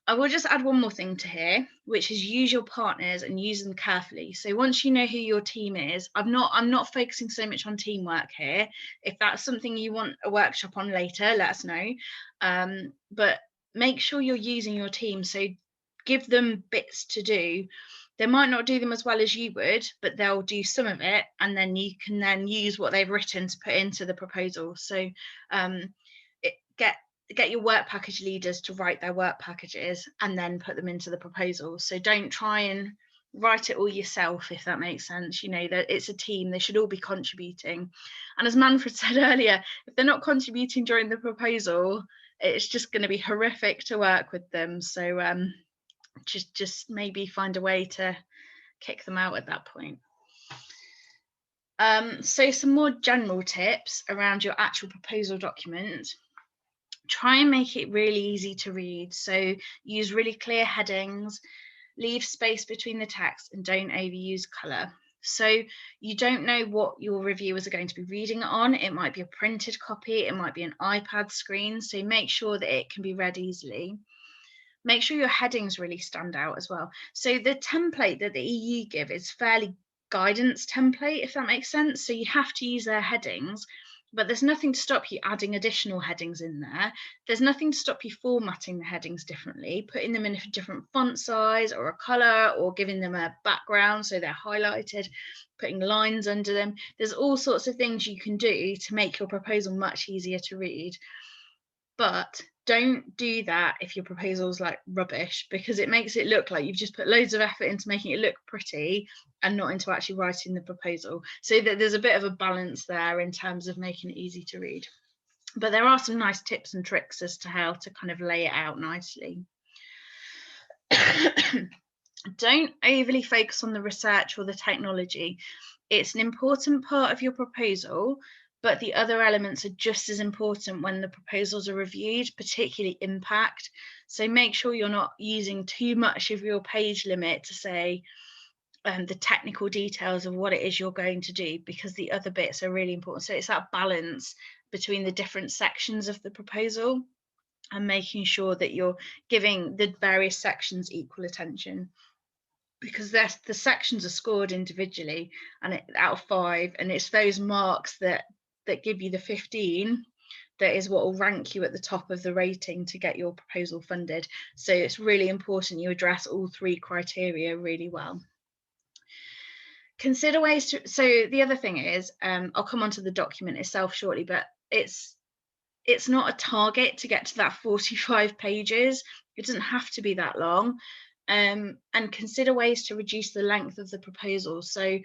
I will just add one more thing to here, which is use your partners and use them carefully. So once you know who your team is, I'm not focusing so much on teamwork here. If that's something you want a workshop on later, let us know. But make sure you're using your team. So give them bits to do. They might not do them as well as you would, but they'll do some of it, and then you can then use what they've written to put into the proposal. So get your work package leaders to write their work packages and then put them into the proposal. So don't try and write it all yourself, if that makes sense. You know, that it's a team, they should all be contributing. And as Manfred said earlier, if they're not contributing during the proposal, it's just going to be horrific to work with them. So just maybe find a way to kick them out at that point. So some more general tips around your actual proposal document. Try and make it really easy to read. So use really clear headings, leave space between the text, and don't overuse colour. So you don't know what your reviewers are going to be reading it on. It might be a printed copy, it might be an iPad screen. So make sure that it can be read easily. Make sure your headings really stand out as well. So the template that the EU give is fairly guidance template, if that makes sense. So you have to use their headings, but there's nothing to stop you adding additional headings in there. There's nothing to stop you formatting the headings differently, putting them in a different font size or a color, or giving them a background so they're highlighted, putting lines under them. There's all sorts of things you can do to make your proposal much easier to read. But don't do that if your proposal's like rubbish, because it makes it look like you've just put loads of effort into making it look pretty and not into actually writing the proposal. So that there's a bit of a balance there in terms of making it easy to read. But there are some nice tips and tricks as to how to kind of lay it out nicely. Don't overly focus on the research or the technology. It's an important part of your proposal, but the other elements are just as important when the proposals are reviewed, particularly impact. So make sure you're not using too much of your page limit to say the technical details of what it is you're going to do, because the other bits are really important. So it's that balance between the different sections of the proposal and making sure that you're giving the various sections equal attention, because the sections are scored individually and out of 5, and it's those marks that give you the 15 that is what will rank you at the top of the rating to get your proposal funded. So it's really important you address all 3 criteria really well. Consider ways to, so the other thing is, I'll come on to the document itself shortly, but it's not a target to get to that 45 pages. It doesn't have to be that long. And consider ways to reduce the length of the proposal. So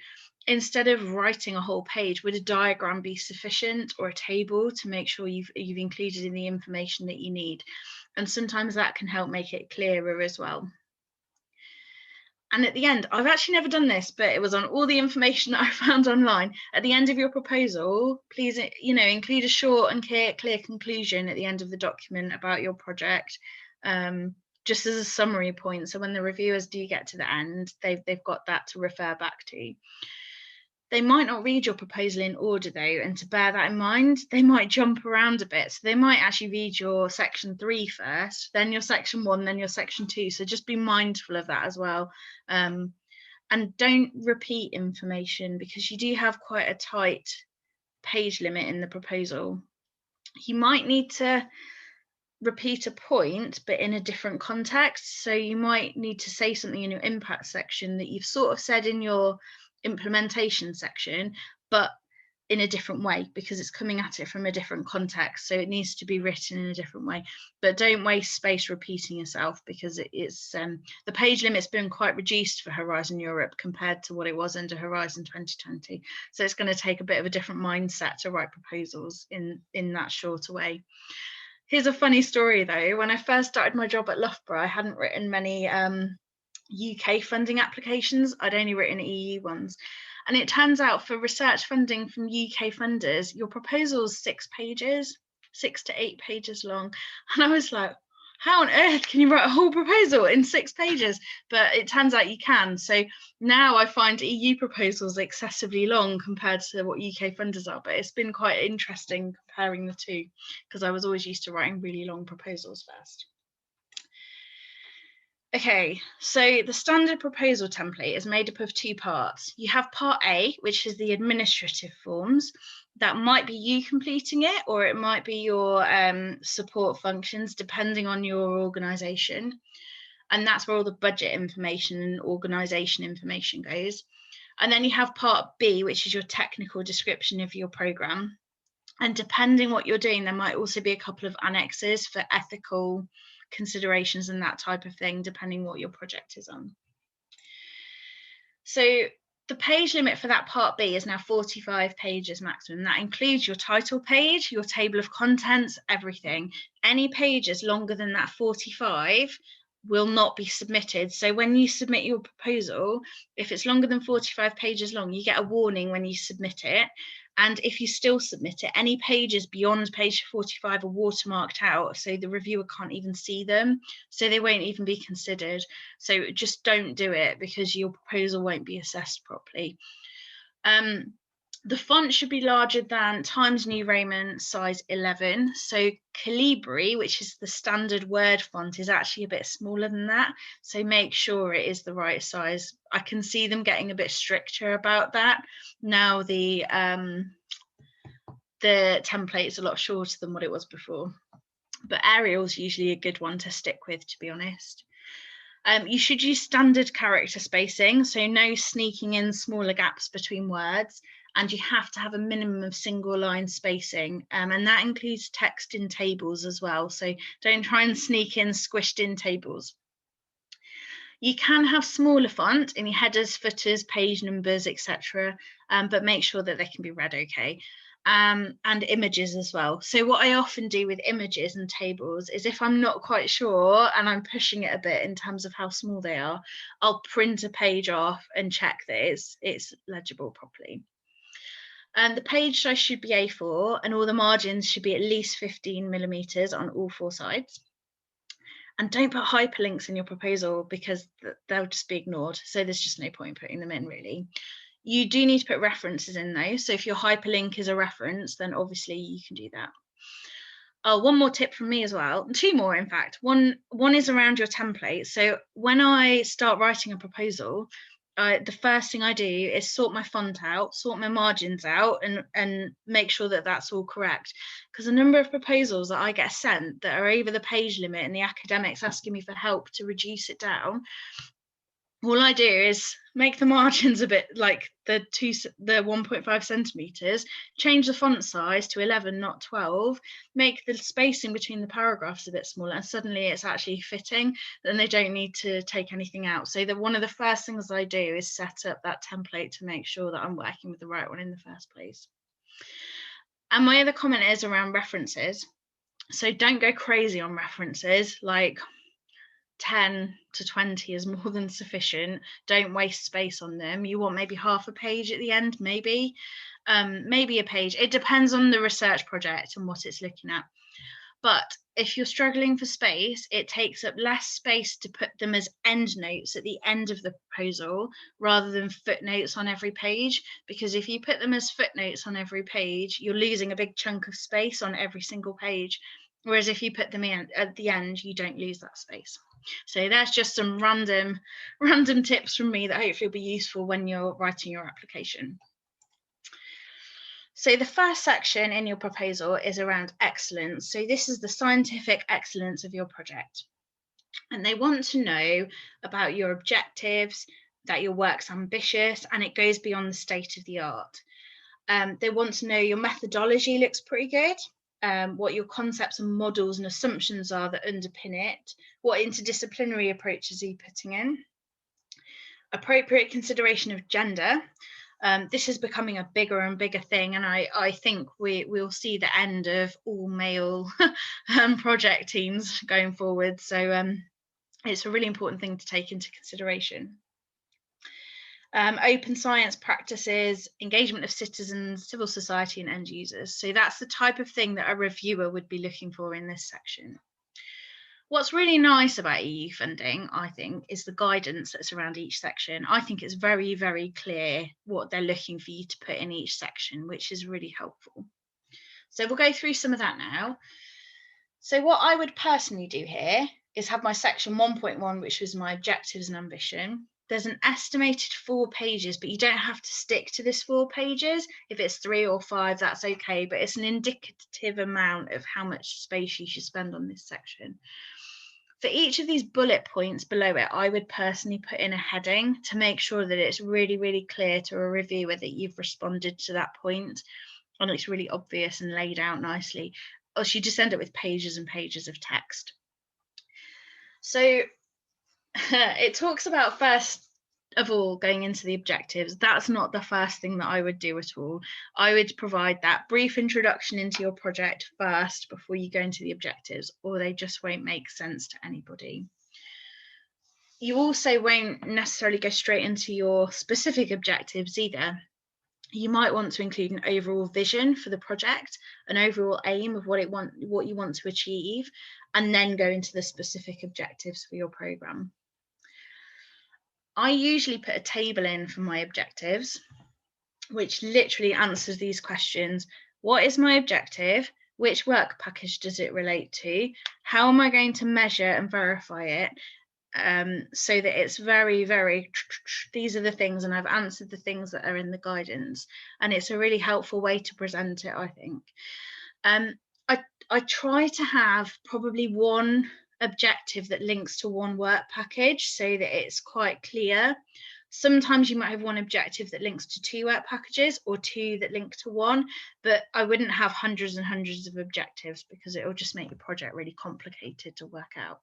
instead of writing a whole page, would a diagram be sufficient, or a table, to make sure you've included in the information that you need? And sometimes that can help make it clearer as well. And at the end, I've actually never done this, but it was on all the information that I found online. At the end of your proposal, please, include a short and clear conclusion at the end of the document about your project, just as a summary point. So when the reviewers do get to the end, they've got that to refer back to. They might not read your proposal in order though, and to bear that in mind, they might jump around a bit. So they might actually read your section 3 first, then your section 1, then your section 2. So just be mindful of that as well. And And don't repeat information, because you do have quite a tight page limit in the proposal. You might need to repeat a point, but in a different context. So you might need to say something in your impact section that you've sort of said in your implementation section, but in a different way, because it's coming at it from a different context. So it needs to be written in a different way. But don't waste space repeating yourself, because it's the page limit's been quite reduced for Horizon Europe compared to what it was under Horizon 2020. So it's going to take a bit of a different mindset to write proposals in that shorter way. Here's a funny story though. When I first started my job at Loughborough, I hadn't written many UK funding applications. I'd only written EU ones. And it turns out for research funding from UK funders, your proposal is 6 pages, 6 to 8 pages long. And I was like, how on earth can you write a whole proposal in 6 pages? But it turns out you can. So now I find EU proposals excessively long compared to what UK funders are. But it's been quite interesting comparing the two, because I was always used to writing really long proposals first. Okay, so the standard proposal template is made up of 2 parts. You have part A, which is the administrative forms. That might be you completing it, or it might be your support functions, depending on your organisation. And that's where all the budget information and organisation information goes. And then you have part B, which is your technical description of your programme. And depending what you're doing, there might also be a couple of annexes for ethical considerations and that type of thing, depending what your project is on. So the page limit for that part B is now 45 pages maximum. That includes your title page, your table of contents, everything. Any pages longer than that 45 will not be submitted. So when you submit your proposal, if it's longer than 45 pages long, you get a warning when you submit it. And if you still submit it, any pages beyond page 45 are watermarked out, so the reviewer can't even see them, so they won't even be considered. So just don't do it, because your proposal won't be assessed properly. The font should be larger than Times New Roman size 11. So Calibri, which is the standard Word font, is actually a bit smaller than that. So make sure it is the right size. I can see them getting a bit stricter about that. Now the template's a lot shorter than what it was before. But Arial's usually a good one to stick with, to be honest. You should use standard character spacing, so no sneaking in smaller gaps between words. And you have to have a minimum of single line spacing, and that includes text in tables as well. So don't try and sneak in squished in tables. You can have smaller font in your headers, footers, page numbers, etc., but make sure that they can be read okay. And images as well. So what I often do with images and tables is, if I'm not quite sure and I'm pushing it a bit in terms of how small they are, I'll print a page off and check that it's legible properly. And the page size should be A4, and all the margins should be at least 15 millimeters on all 4 sides. And don't put hyperlinks in your proposal, because they'll just be ignored. So there's just no point putting them in, really. You do need to put references in though. So if your hyperlink is a reference, then obviously you can do that. Oh, one more tip from me as well. 2 more, in fact. One is around your template. So when I start writing a proposal, the first thing I do is sort my font out, sort my margins out, and make sure that that's all correct. Because a number of proposals that I get sent that are over the page limit, and the academics asking me for help to reduce it down, all I do is make the margins a bit like the 1.5 centimeters, change the font size to 11, not 12, make the spacing between the paragraphs a bit smaller, and suddenly it's actually fitting, then they don't need to take anything out. So one of the first things I do is set up that template to make sure that I'm working with the right one in the first place. And my other comment is around references. So don't go crazy on references, like 10 to 20 is more than sufficient. Don't waste space on them. You want maybe half a page at the end, maybe a page. It depends on the research project and what it's looking at. But if you're struggling for space, it takes up less space to put them as endnotes at the end of the proposal rather than footnotes on every page, because if you put them as footnotes on every page, you're losing a big chunk of space on every single page. Whereas if you put them in at the end, you don't lose that space. So there's just some random tips from me that hopefully will be useful when you're writing your application. So the first section in your proposal is around excellence. So this is the scientific excellence of your project. And they want to know about your objectives, that your work's ambitious, and it goes beyond the state of the art. They want to know your methodology looks pretty good, what your concepts and models and assumptions are that underpin it, what interdisciplinary approaches are you putting in, appropriate consideration of gender. This is becoming a bigger and bigger thing, and I think we'll see the end of all male project teams going forward. So it's a really important thing to take into consideration. Open science practices, engagement of citizens, civil society and end users. So that's the type of thing that a reviewer would be looking for in this section. What's really nice about EU funding, I think, is the guidance that's around each section. I think it's very, very clear what they're looking for you to put in each section, which is really helpful. So we'll go through some of that now. So what I would personally do here is have my section 1.1, which was my objectives and ambition. There's an estimated 4 pages, but you don't have to stick to this 4 pages. If it's 3 or 5, that's okay, but it's an indicative amount of how much space you should spend on this section. For each of these bullet points below it, I would personally put in a heading to make sure that it's really, really clear to a reviewer that you've responded to that point and it's really obvious and laid out nicely. Or you just end up with pages and pages of text. So it talks about first of all going into the objectives. That's not the first thing that I would do at all. I would provide that brief introduction into your project first before you go into the objectives, or they just won't make sense to anybody. You also won't necessarily go straight into your specific objectives either. You might want to include an overall vision for the project, an overall aim of what you want to achieve, and then go into the specific objectives for your program. I usually put a table in for my objectives, which literally answers these questions. What is my objective? Which work package does it relate to? How am I going to measure and verify it? So that it's very, very, these are the things, and I've answered the things that are in the guidance, and it's a really helpful way to present it, I think. I try to have probably one objective that links to one work package so that it's quite clear. Sometimes you might have one objective that links to 2 work packages or 2 that link to 1, but I wouldn't have hundreds and hundreds of objectives because it will just make your project really complicated to work out.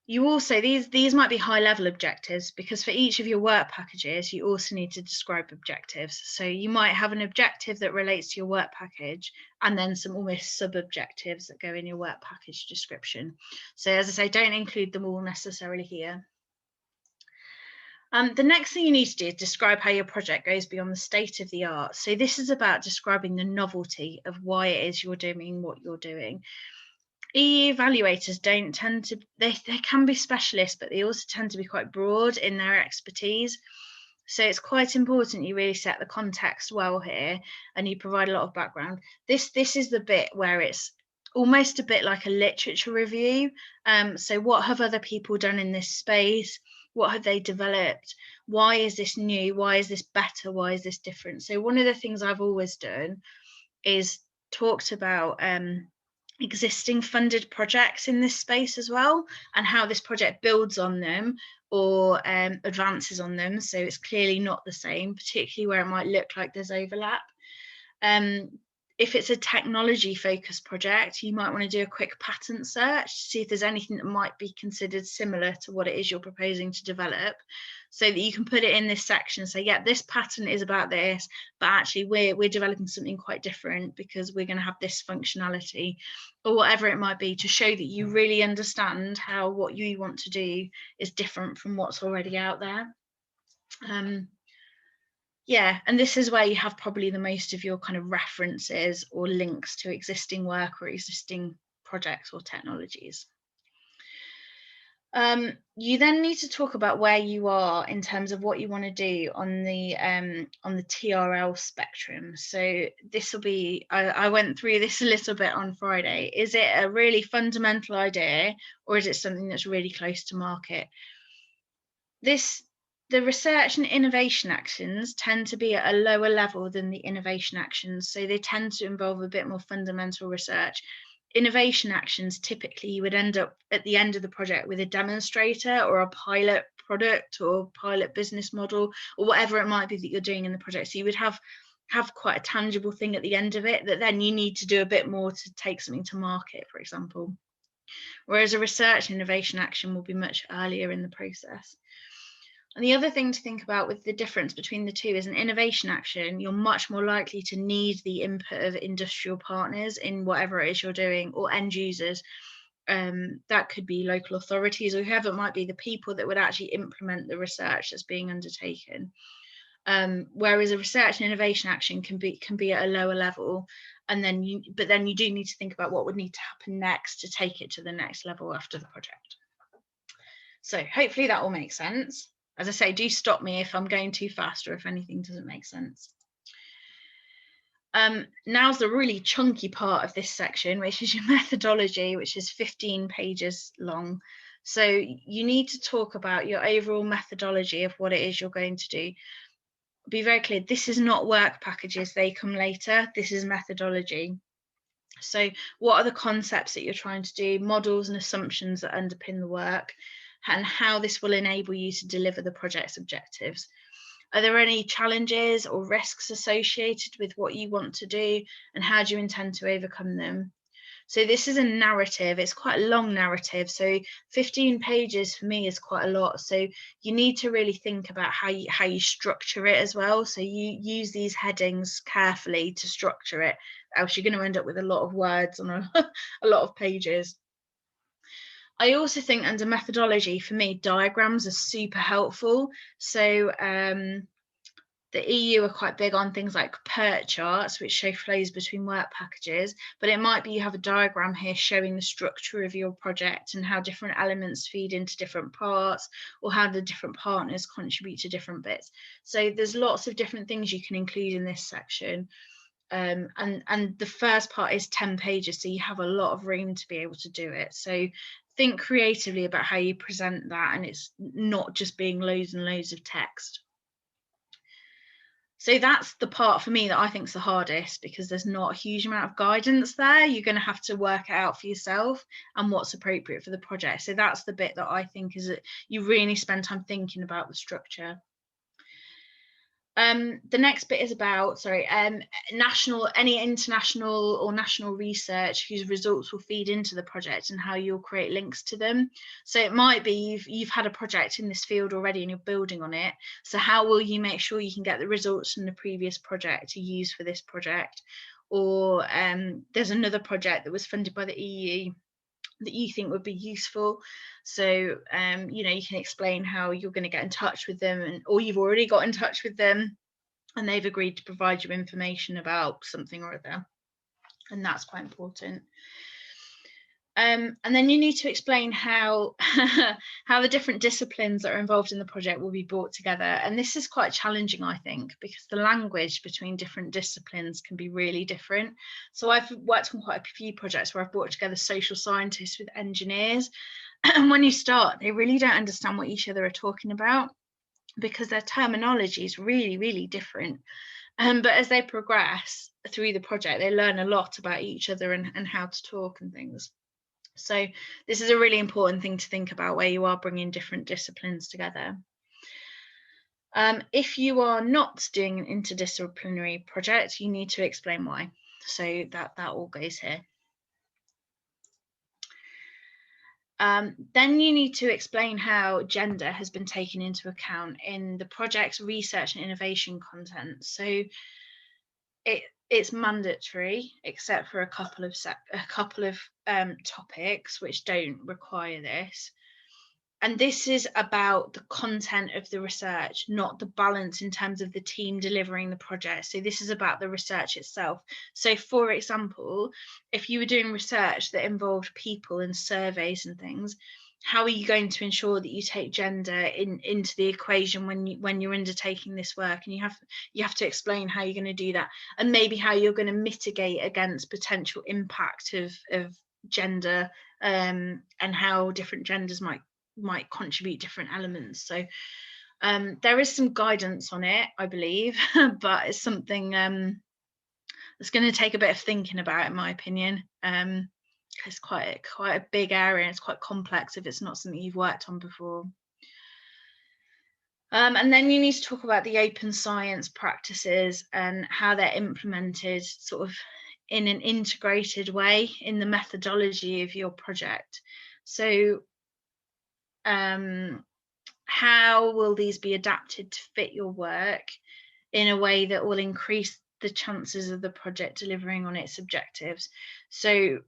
You also, these might be high level objectives, because for each of your work packages, you also need to describe objectives. So you might have an objective that relates to your work package and then some almost sub objectives that go in your work package description. So as I say, don't include them all necessarily here. The next thing you need to do is describe how your project goes beyond the state of the art. So this is about describing the novelty of why it is you're doing what you're doing. EU evaluators don't tend to, they can be specialists, but they also tend to be quite broad in their expertise. So it's quite important you really set the context well here and you provide a lot of background. This is the bit where it's almost a bit like a literature review. So what have other people done in this space? What have they developed? Why is this new? Why is this better? Why is this different? So one of the things I've always done is talked about existing funded projects in this space as well, and how this project builds on them or advances on them. So it's clearly not the same, particularly where it might look like there's overlap. If it's a technology focused project, you might want to do a quick patent search to see if there's anything that might be considered similar to what it is you're proposing to develop, so that you can put it in this section and say, yeah, this patent is about this, but actually we're developing something quite different because we're going to have this functionality, or whatever it might be, to show that you really understand how what you want to do is different from what's already out there. Yeah, and this is where you have probably the most of your kind of references or links to existing work or existing projects or technologies. You then need to talk about where you are in terms of what you want to do on the TRL spectrum. So this will be, I went through this a little bit on Friday. Is it a really fundamental idea, or is it something that's really close to market? The research and innovation actions tend to be at a lower level than the innovation actions. So they tend to involve a bit more fundamental research. Innovation actions, typically you would end up at the end of the project with a demonstrator or a pilot product or pilot business model or whatever it might be that you're doing in the project. So you would have quite a tangible thing at the end of it that then you need to do a bit more to take something to market, for example. Whereas a research and innovation action will be much earlier in the process. And the other thing to think about with the difference between the two is an innovation action, you're much more likely to need the input of industrial partners in whatever it is you're doing, or end users. That could be local authorities or whoever it might be, the people that would actually implement the research that's being undertaken. Whereas a research and innovation action can be at a lower level, and then you do need to think about what would need to happen next to take it to the next level after the project. So hopefully that all makes sense. As I say, do stop me if I'm going too fast or if anything doesn't make sense. Now's the really chunky part of this section, which is your methodology, which is 15 pages long. So you need to talk about your overall methodology of what it is you're going to do. Be very clear, this is not work packages, they come later. This is methodology. So what are the concepts that you're trying to do, models and assumptions that underpin the work, and how this will enable you to deliver the project's objectives. Are there any challenges or risks associated with what you want to do, and how do you intend to overcome them? So this is a narrative, it's quite a long narrative, so 15 pages for me is quite a lot. So you need to really think about how you structure it as well. So you use these headings carefully to structure it, else you're going to end up with a lot of words on a lot of pages. I also think under methodology, for me, diagrams are super helpful. So the EU are quite big on things like PERT charts, which show flows between work packages, but it might be you have a diagram here showing the structure of your project and how different elements feed into different parts, or how the different partners contribute to different bits. So there's lots of different things you can include in this section. And the first part is 10 pages, so you have a lot of room to be able to do it. So think creatively about how you present that, and it's not just being loads and loads of text. So that's the part for me that I think is the hardest, because there's not a huge amount of guidance there. You're going to have to work it out for yourself and what's appropriate for the project. So that's the bit that I think is that you really spend time thinking about the structure. The next bit is about, any international or national research whose results will feed into the project and how you'll create links to them. So it might be you've had a project in this field already and you're building on it. So how will you make sure you can get the results from the previous project to use for this project? Or there's another project that was funded by the EU that you think would be useful. So you can explain how you're going to get in touch with them, or you've already got in touch with them and they've agreed to provide you information about something or other, and that's quite important. And then you need to explain how how the different disciplines that are involved in the project will be brought together. And this is quite challenging, I think, because the language between different disciplines can be really different. So I've worked on quite a few projects where I've brought together social scientists with engineers, and when you start, they really don't understand what each other are talking about because their terminology is really, really different. But as they progress through the project, they learn a lot about each other and how to talk and things. So this is a really important thing to think about where you are bringing different disciplines together. If you are not doing an interdisciplinary project, you need to explain why. So that all goes here. Then you need to explain how gender has been taken into account in the project's research and innovation content. So it's mandatory, except for a couple of topics which don't require this. And this is about the content of the research, not the balance in terms of the team delivering the project. So this is about the research itself. So for example, if you were doing research that involved people and surveys and things, how are you going to ensure that you take gender into the equation when you're undertaking this work, and you have to explain how you're going to do that, and maybe how you're going to mitigate against potential impact of gender, and how different genders might contribute different elements. So there is some guidance on it, I believe, but it's something that's going to take a bit of thinking about, in my opinion. It's quite a big area, and it's quite complex if it's not something you've worked on before. And then you need to talk about the open science practices and how they're implemented sort of in an integrated way in the methodology of your project. So how will these be adapted to fit your work in a way that will increase the chances of the project delivering on its objectives? So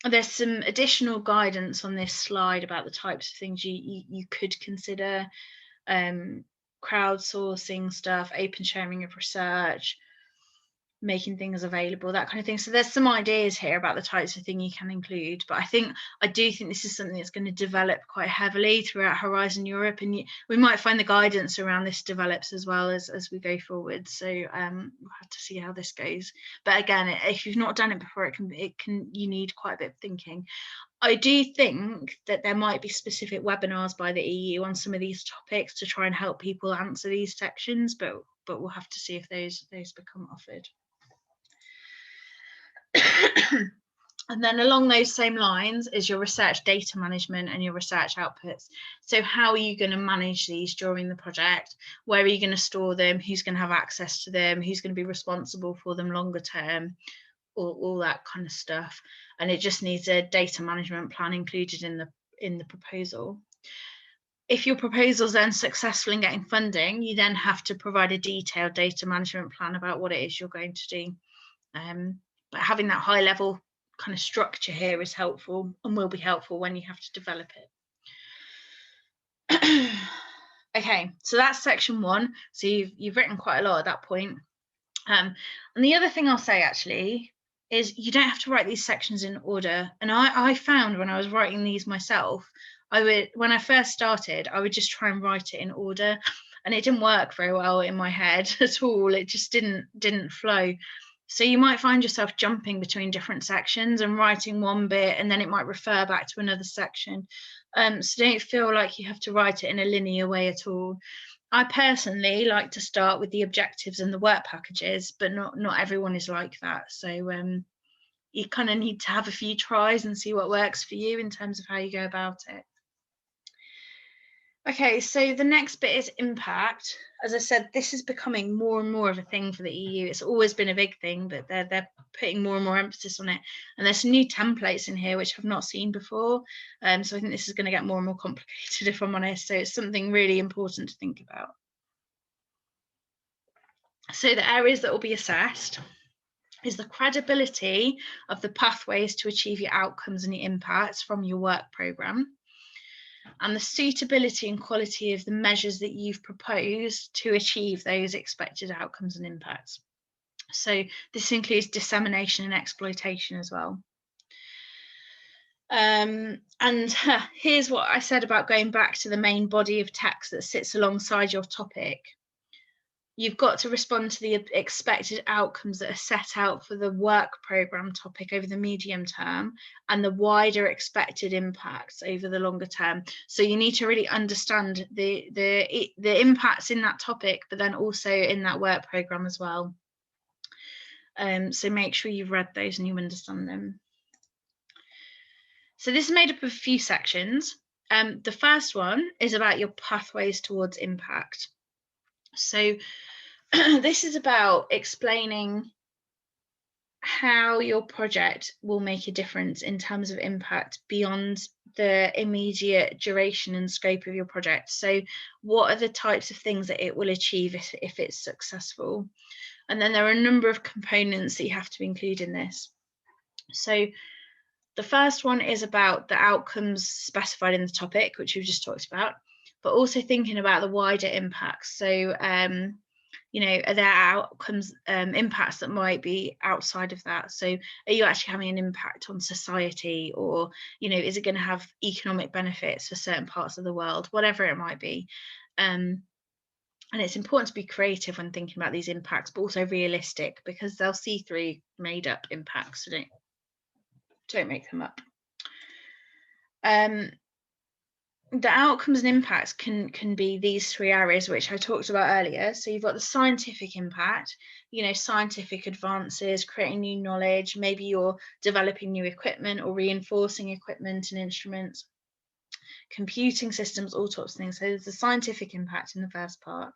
there's some additional guidance on this slide about the types of things you could consider, crowdsourcing stuff, open sharing of research, making things available, that kind of thing. So there's some ideas here about the types of thing you can include, but I do think this is something that's going to develop quite heavily throughout Horizon Europe, and we might find the guidance around this develops as well as we go forward. So we'll have to see how this goes. But again, if you've not done it before, you need quite a bit of thinking. I do think that there might be specific webinars by the EU on some of these topics to try and help people answer these sections, but we'll have to see if those become offered. And then along those same lines is your research data management and your research outputs. So how are you going to manage these during the project? Where are you going to store them? Who's going to have access to them? Who's going to be responsible for them longer term? All that kind of stuff. And it just needs a data management plan included in the proposal. If your proposal is then successful in getting funding, you then have to provide a detailed data management plan about what it is you're going to do. But having that high level kind of structure here is helpful and will be helpful when you have to develop it. Okay, so that's section 1. So you've written quite a lot at that point. And the other thing I'll say actually is you don't have to write these sections in order. And I found when I was writing these myself, when I first started, I would just try and write it in order, and it didn't work very well in my head at all. It just didn't flow. So you might find yourself jumping between different sections and writing one bit, and then it might refer back to another section. So don't feel like you have to write it in a linear way at all. I personally like to start with the objectives and the work packages, but not everyone is like that. So you kind of need to have a few tries and see what works for you in terms of how you go about it. Okay, so the next bit is impact. As I said, this is becoming more and more of a thing for the EU. It's always been a big thing, but they're putting more and more emphasis on it. And there's some new templates in here which I've not seen before. So I think this is going to get more and more complicated, if I'm honest. So it's something really important to think about. So the areas that will be assessed is the credibility of the pathways to achieve your outcomes and your impacts from your work programme, and the suitability and quality of the measures that you've proposed to achieve those expected outcomes and impacts. So this includes dissemination and exploitation as well. And here's what I said about going back to the main body of text that sits alongside your topic. You've got to respond to the expected outcomes that are set out for the work programme topic over the medium term and the wider expected impacts over the longer term. So you need to really understand the impacts in that topic, but then also in that work programme as well. So make sure you've read those and you understand them. So this is made up of a few sections. The first one is about your pathways towards impact. So this is about explaining how your project will make a difference in terms of impact beyond the immediate duration and scope of your project. So what are the types of things that it will achieve if it's successful? And then there are a number of components that you have to include in this. So the first one is about the outcomes specified in the topic, which we've just talked about, but also thinking about the wider impacts. So You know, are there outcomes, impacts that might be outside of that? So are you actually having an impact on society, or, you know, is it going to have economic benefits for certain parts of the world, whatever it might be? And it's important to be creative when thinking about these impacts, but also realistic, because they'll see through made up impacts, so don't make them up. The outcomes and impacts can be these three areas which I talked about earlier. So you've got the scientific impact, you know, scientific advances, creating new knowledge, maybe you're developing new equipment or reinforcing equipment and instruments, computing systems, all sorts of things. So there's the scientific impact in the first part.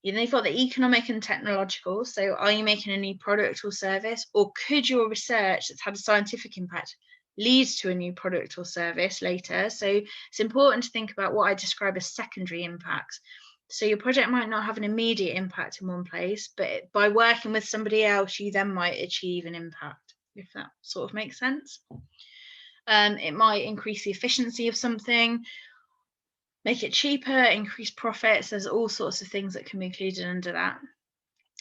You know, you've got the economic and technological. So are you making a new product or service, or could your research that's had a scientific impact leads to a new product or service later? So it's important to think about what I describe as secondary impacts. So your project might not have an immediate impact in one place, but by working with somebody else, you then might achieve an impact, if that sort of makes sense. It might increase the efficiency of something, make it cheaper, increase profits. There's all sorts of things that can be included under that.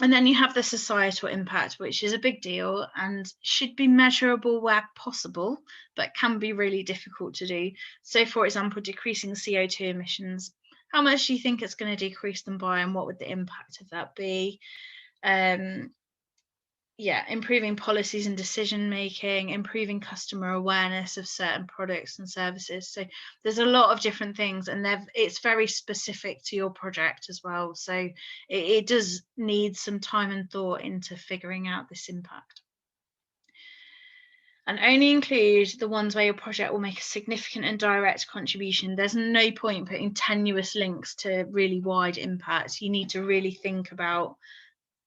And then you have the societal impact, which is a big deal and should be measurable where possible, but can be really difficult to do. So, for example, decreasing CO2 emissions. How much do you think it's going to decrease them by, and what would the impact of that be? Yeah, improving policies and decision making, improving customer awareness of certain products and services. So there's a lot of different things, and it's very specific to your project as well. So it does need some time and thought into figuring out this impact. And only include the ones where your project will make a significant and direct contribution. There's no point putting tenuous links to really wide impacts. You need to really think about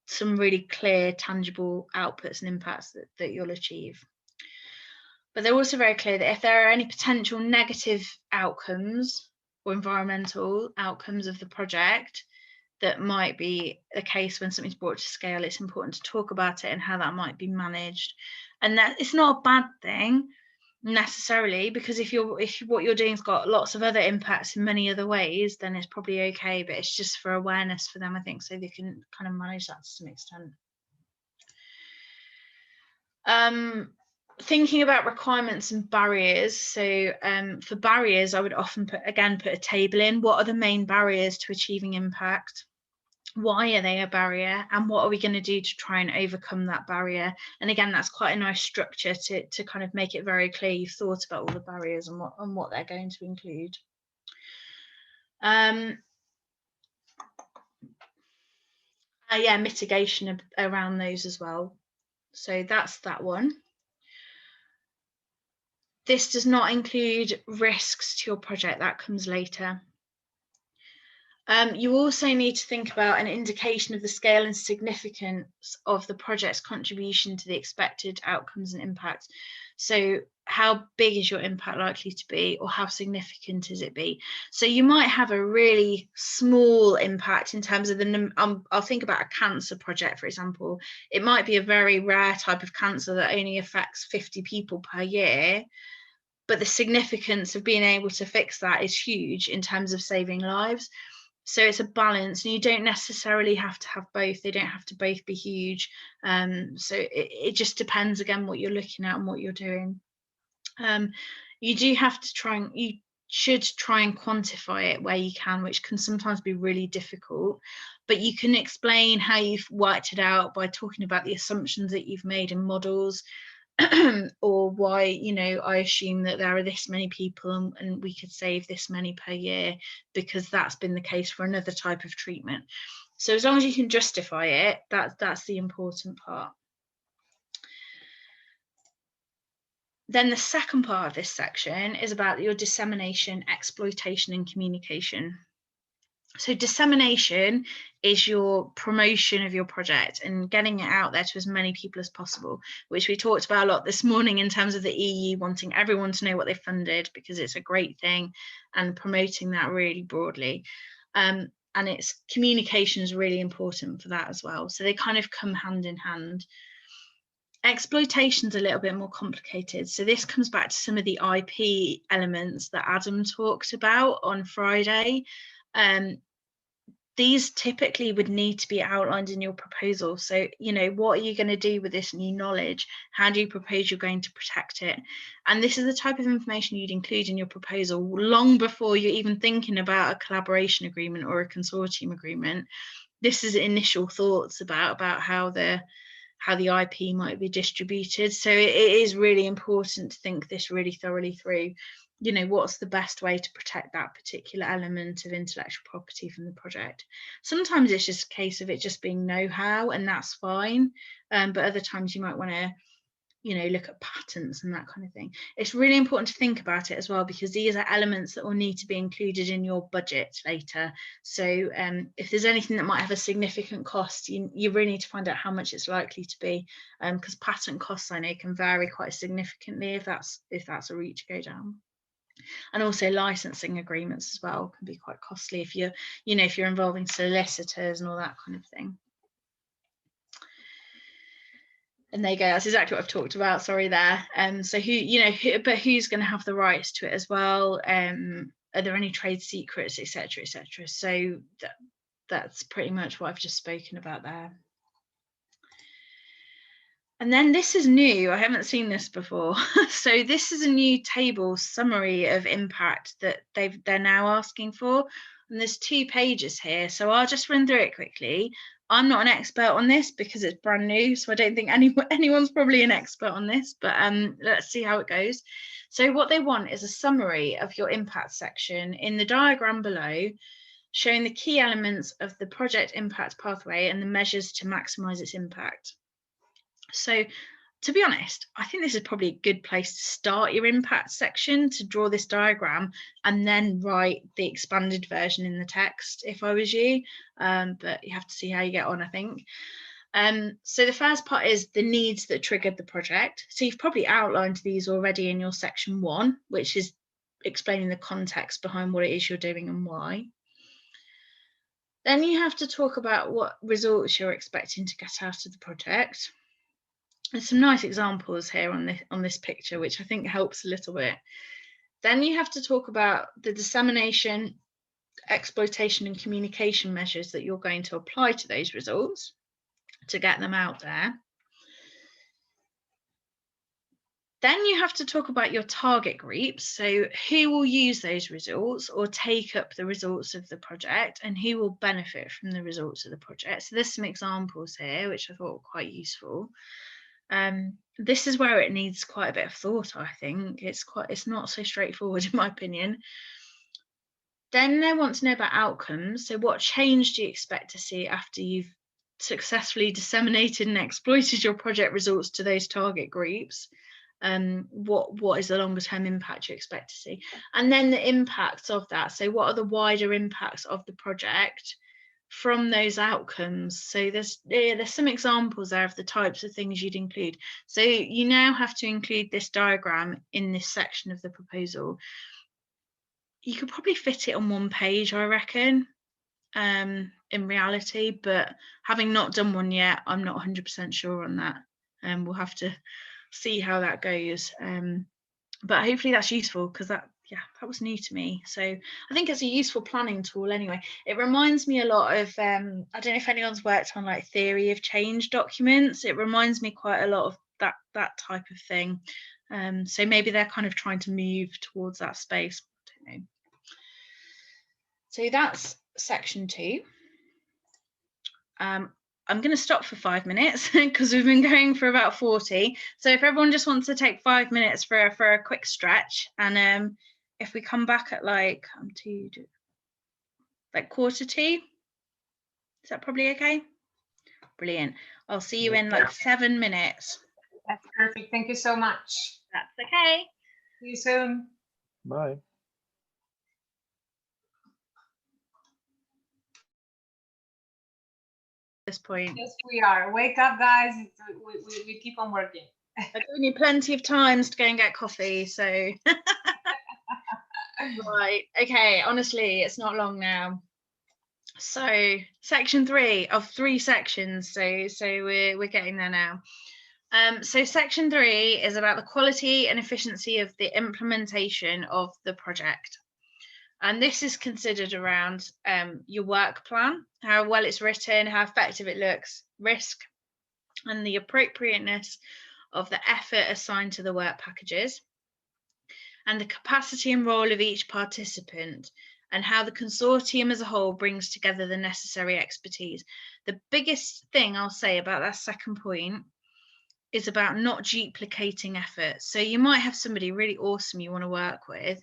some really clear, tangible outputs and impacts that you'll achieve. But they're also very clear that if there are any potential negative outcomes or environmental outcomes of the project that might be the case when something's brought to scale, it's important to talk about it and how that might be managed. And that it's not a bad thing necessarily, because if what you're doing's got lots of other impacts in many other ways, then it's probably okay, but it's just for awareness for them, I think, so they can kind of manage that to some extent. Thinking about requirements and barriers. So for barriers, I would often put a table in. What are the main barriers to achieving impact? Why are they a barrier, and what are we going to do to try and overcome that barrier? And again, that's quite a nice structure to kind of make it very clear you've thought about all the barriers and what they're going to include. Yeah, mitigation around those as well. So that's that one. This does not include risks to your project, that comes later. You also need to think about an indication of the scale and significance of the project's contribution to the expected outcomes and impacts. So how big is your impact likely to be, or how significant is it be? So you might have a really small impact in terms of I'll think about a cancer project, for example. It might be a very rare type of cancer that only affects 50 people per year, but the significance of being able to fix that is huge in terms of saving lives. So it's a balance, and you don't necessarily have to have both. They don't have to both be huge. So it just depends, again, what you're looking at and what you're doing. You do have to you should try and quantify it where you can, which can sometimes be really difficult. But you can explain how you've worked it out by talking about the assumptions that you've made in models, or why, you know, I assume that there are this many people and we could save this many per year because that's been the case for another type of treatment. So as long as you can justify it, that's the important part. Then the second part of this section is about your dissemination, exploitation, and communication. So dissemination is your promotion of your project and getting it out there to as many people as possible, which we talked about a lot this morning in terms of the EU wanting everyone to know what they funded, because it's a great thing, and promoting that really broadly. And it's communication is really important for that as well. So they kind of come hand in hand. Exploitation's a little bit more complicated. So this comes back to some of the IP elements that Adam talked about on Friday. these typically would need to be outlined in your proposal. So, you know, what are you going to do with this new knowledge? How do you propose you're going to protect it? And this is the type of information you'd include in your proposal long before you're even thinking about a collaboration agreement or a consortium agreement. This is initial thoughts about how the IP might be distributed. So it is really important to think this really thoroughly through. You know, what's the best way to protect that particular element of intellectual property from the project? Sometimes it's just a case of it just being know-how, and that's fine. But other times you might want to, you know, look at patents and that kind of thing. It's really important to think about it as well, because these are elements that will need to be included in your budget later. So if there's anything that might have a significant cost, you really need to find out how much it's likely to be, because patent costs, I know, can vary quite significantly if that's a route to go down. And also licensing agreements as well can be quite costly if you're involving solicitors and all that kind of thing. And there you go, that's exactly what I've talked about, sorry there. So who's going to have the rights to it as well? Are there any trade secrets, etc., etc.? So that's pretty much what I've just spoken about there. And then this is new, I haven't seen this before. So this is a new table summary of impact that they're now asking for. And there's 2 pages here, so I'll just run through it quickly. I'm not an expert on this because it's brand new, so I don't think anyone's probably an expert on this, but let's see how it goes. So what they want is a summary of your impact section in the diagram below, showing the key elements of the project impact pathway and the measures to maximize its impact. So to be honest, I think this is probably a good place to start your impact section, to draw this diagram and then write the expanded version in the text if I was you, but you have to see how you get on, I think. So the first part is the needs that triggered the project. So you've probably outlined these already in your section 1, which is explaining the context behind what it is you're doing and why. Then you have to talk about what results you're expecting to get out of the project. There's some nice examples here on this picture, which I think helps a little bit. Then you have to talk about the dissemination, exploitation and communication measures that you're going to apply to those results to get them out there. Then you have to talk about your target groups. So who will use those results or take up the results of the project, and who will benefit from the results of the project. So there's some examples here, which I thought were quite useful. This is where it needs quite a bit of thought, I think. It's not so straightforward in my opinion. Then they want to know about outcomes. So what change do you expect to see after you've successfully disseminated and exploited your project results to those target groups? What is the longer term impact you expect to see? And then the impacts of that. So what are the wider impacts of the project from those outcomes? So there's some examples there of the types of things you'd include. So you now have to include this diagram in this section of the proposal. You could probably fit it on 1 page, I reckon, in reality, but having not done one yet, I'm not 100% sure on that, and we'll have to see how that goes. But hopefully that's useful, because that was new to me. So I think it's a useful planning tool anyway. It reminds me a lot of, I don't know if anyone's worked on like theory of change documents. It reminds me quite a lot of that type of thing. So maybe they're kind of trying to move towards that space. I don't know. So that's section 2. I'm going to stop for 5 minutes because we've been going for about 40. So if everyone just wants to take 5 minutes for a quick stretch, and if we come back at like 1:45, is that probably okay? Brilliant. I'll see you in like 7 minutes. That's perfect. Thank you so much. That's okay. See you soon. Bye. This point. Yes, we are. Wake up, guys. We keep on working. I've given you plenty of times to go and get coffee, so right. Okay, honestly, it's not long now. So section 3 of 3 sections. So we're getting there now. So section 3 is about the quality and efficiency of the implementation of the project. And this is considered around your work plan, how well it's written, how effective it looks, risk, and the appropriateness of the effort assigned to the work packages, and the capacity and role of each participant, and how the consortium as a whole brings together the necessary expertise. The biggest thing I'll say about that second point is about not duplicating effort. So you might have somebody really awesome you want to work with,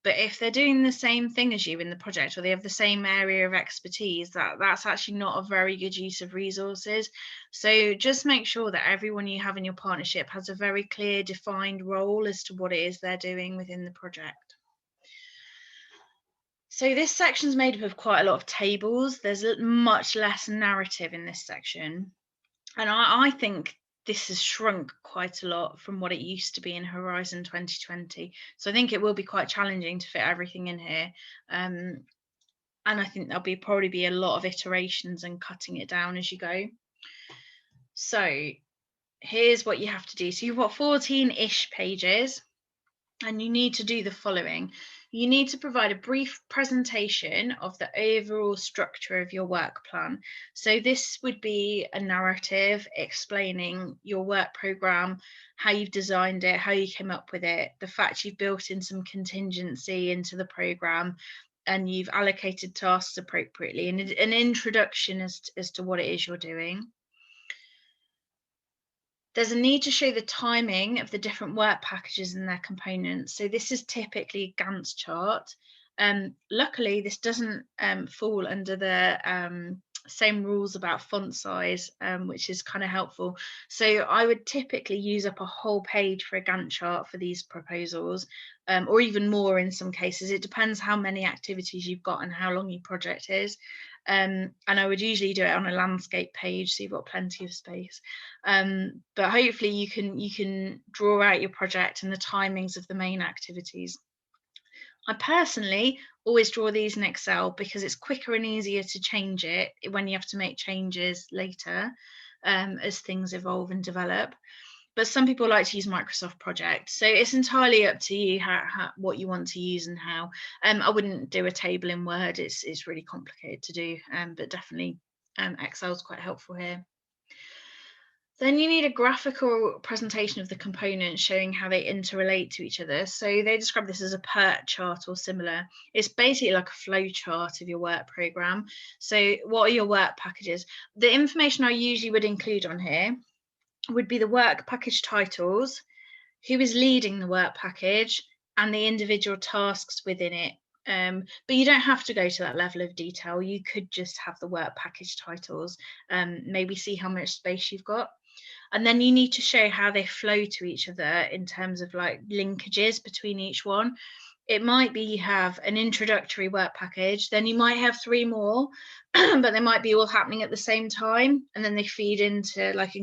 but if they're doing the same thing as you in the project, or they have the same area of expertise, that's actually not a very good use of resources. So just make sure that everyone you have in your partnership has a very clear, defined role as to what it is they're doing within the project. So this section is made up of quite a lot of tables. There's much less narrative in this section. And I think this has shrunk quite a lot from what it used to be in Horizon 2020. So I think it will be quite challenging to fit everything in here. And I think there'll probably be a lot of iterations and cutting it down as you go. So here's what you have to do. So you've got 14-ish pages, and you need to do the following. You need to provide a brief presentation of the overall structure of your work plan. So this would be a narrative explaining your work program, how you've designed it, how you came up with it, the fact you've built in some contingency into the program, and you've allocated tasks appropriately, and an introduction as to what it is you're doing. There's a need to show the timing of the different work packages and their components. So this is typically a Gantt chart. Luckily, this doesn't fall under the same rules about font size, which is kind of helpful. So I would typically use up a whole page for a Gantt chart for these proposals, or even more in some cases. It depends how many activities you've got and how long your project is. And I would usually do it on a landscape page, so you've got plenty of space. But hopefully you can draw out your project and the timings of the main activities. I personally always draw these in Excel because it's quicker and easier to change it when you have to make changes later as things evolve and develop. But some people like to use Microsoft Project, so it's entirely up to you what you want to use and how. I wouldn't do a table in Word; it's really complicated to do. But definitely, Excel is quite helpful here. Then you need a graphical presentation of the components showing how they interrelate to each other. So they describe this as a PERT chart or similar. It's basically like a flow chart of your work program. So what are your work packages? The information I usually would include on here would be the work package titles, who is leading the work package, and the individual tasks within it. But you don't have to go to that level of detail. You could just have the work package titles, maybe see how much space you've got. And then you need to show how they flow to each other in terms of like linkages between each one. It might be you have an introductory work package, then you might have 3 more, but they might be all happening at the same time, and then they feed into like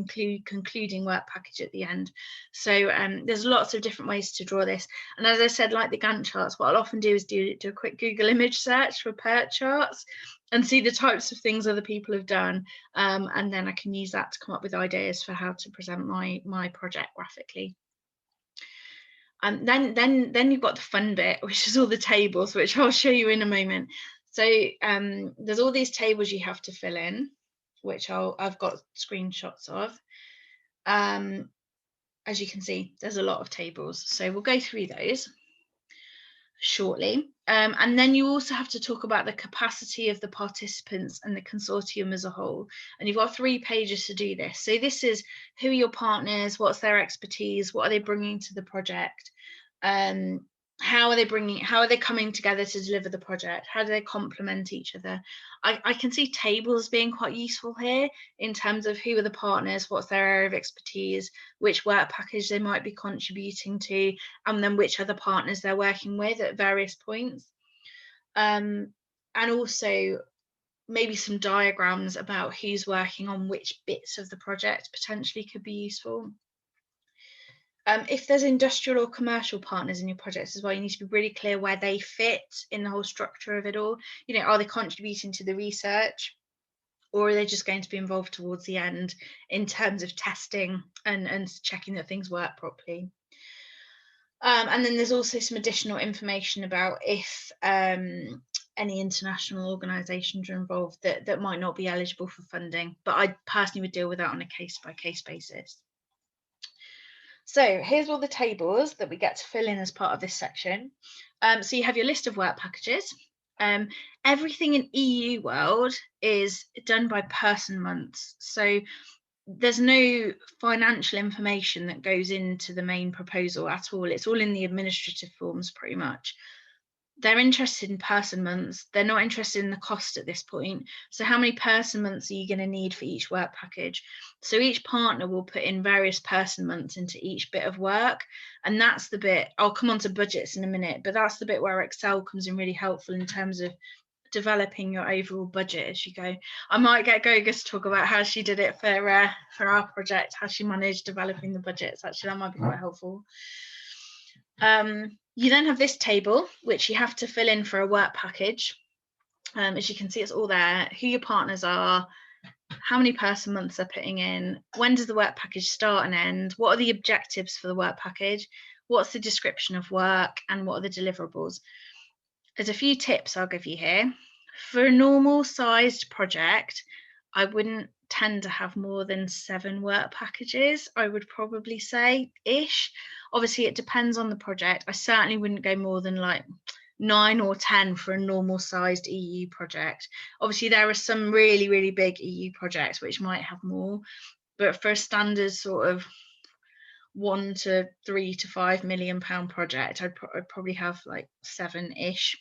concluding work package at the end. So there's lots of different ways to draw this. And as I said, like the Gantt charts, what I'll often do is do a quick Google image search for PERT charts and see the types of things other people have done, and then I can use that to come up with ideas for how to present my project graphically. And then you've got the fun bit, which is all the tables, which I'll show you in a moment. So there's all these tables you have to fill in, which I've got screenshots of. As you can see, there's a lot of tables. So we'll go through those shortly. And then you also have to talk about the capacity of the participants and the consortium as a whole. And you've got 3 pages to do this. So this is who are your partners, what's their expertise, what are they bringing to the project, how are they coming together to deliver the project, how do they complement each other. I can see tables being quite useful here in terms of who are the partners, what's their area of expertise, which work package they might be contributing to, and then which other partners they're working with at various points. And also maybe some diagrams about who's working on which bits of the project potentially could be useful. If there's industrial or commercial partners in your projects as well, you need to be really clear where they fit in the whole structure of it all. You know, are they contributing to the research, or are they just going to be involved towards the end in terms of testing and checking that things work properly? And then there's also some additional information about if any international organisations are involved that might not be eligible for funding, but I personally would deal with that on a case-by-case basis. So here's all the tables that we get to fill in as part of this section. So you have your list of work packages. Everything in EU world is done by person months. So there's no financial information that goes into the main proposal at all. It's all in the administrative forms pretty much. They're interested in person months. They're not interested in the cost at this point. So how many person months are you going to need for each work package? So each partner will put in various person months into each bit of work. And that's the bit, I'll come on to budgets in a minute, but that's the bit where Excel comes in really helpful in terms of developing your overall budget as you go. I might get Goga to talk about how she did it for our project, how she managed developing the budgets. Actually, that might be quite helpful. You then have this table, which you have to fill in for a work package. As you can see, it's all there, who your partners are, how many person months they're putting in, when does the work package start and end, what are the objectives for the work package, what's the description of work, and what are the deliverables. There's a few tips I'll give you here. For a normal sized project, I wouldn't tend to have more than 7 work packages, I would probably say ish. Obviously, it depends on the project. I certainly wouldn't go more than like 9 or 10 for a normal sized EU project. Obviously, there are some really, really big EU projects which might have more, but for a standard sort of £1 to £3 to £5 million project, I'd probably have like 7-ish.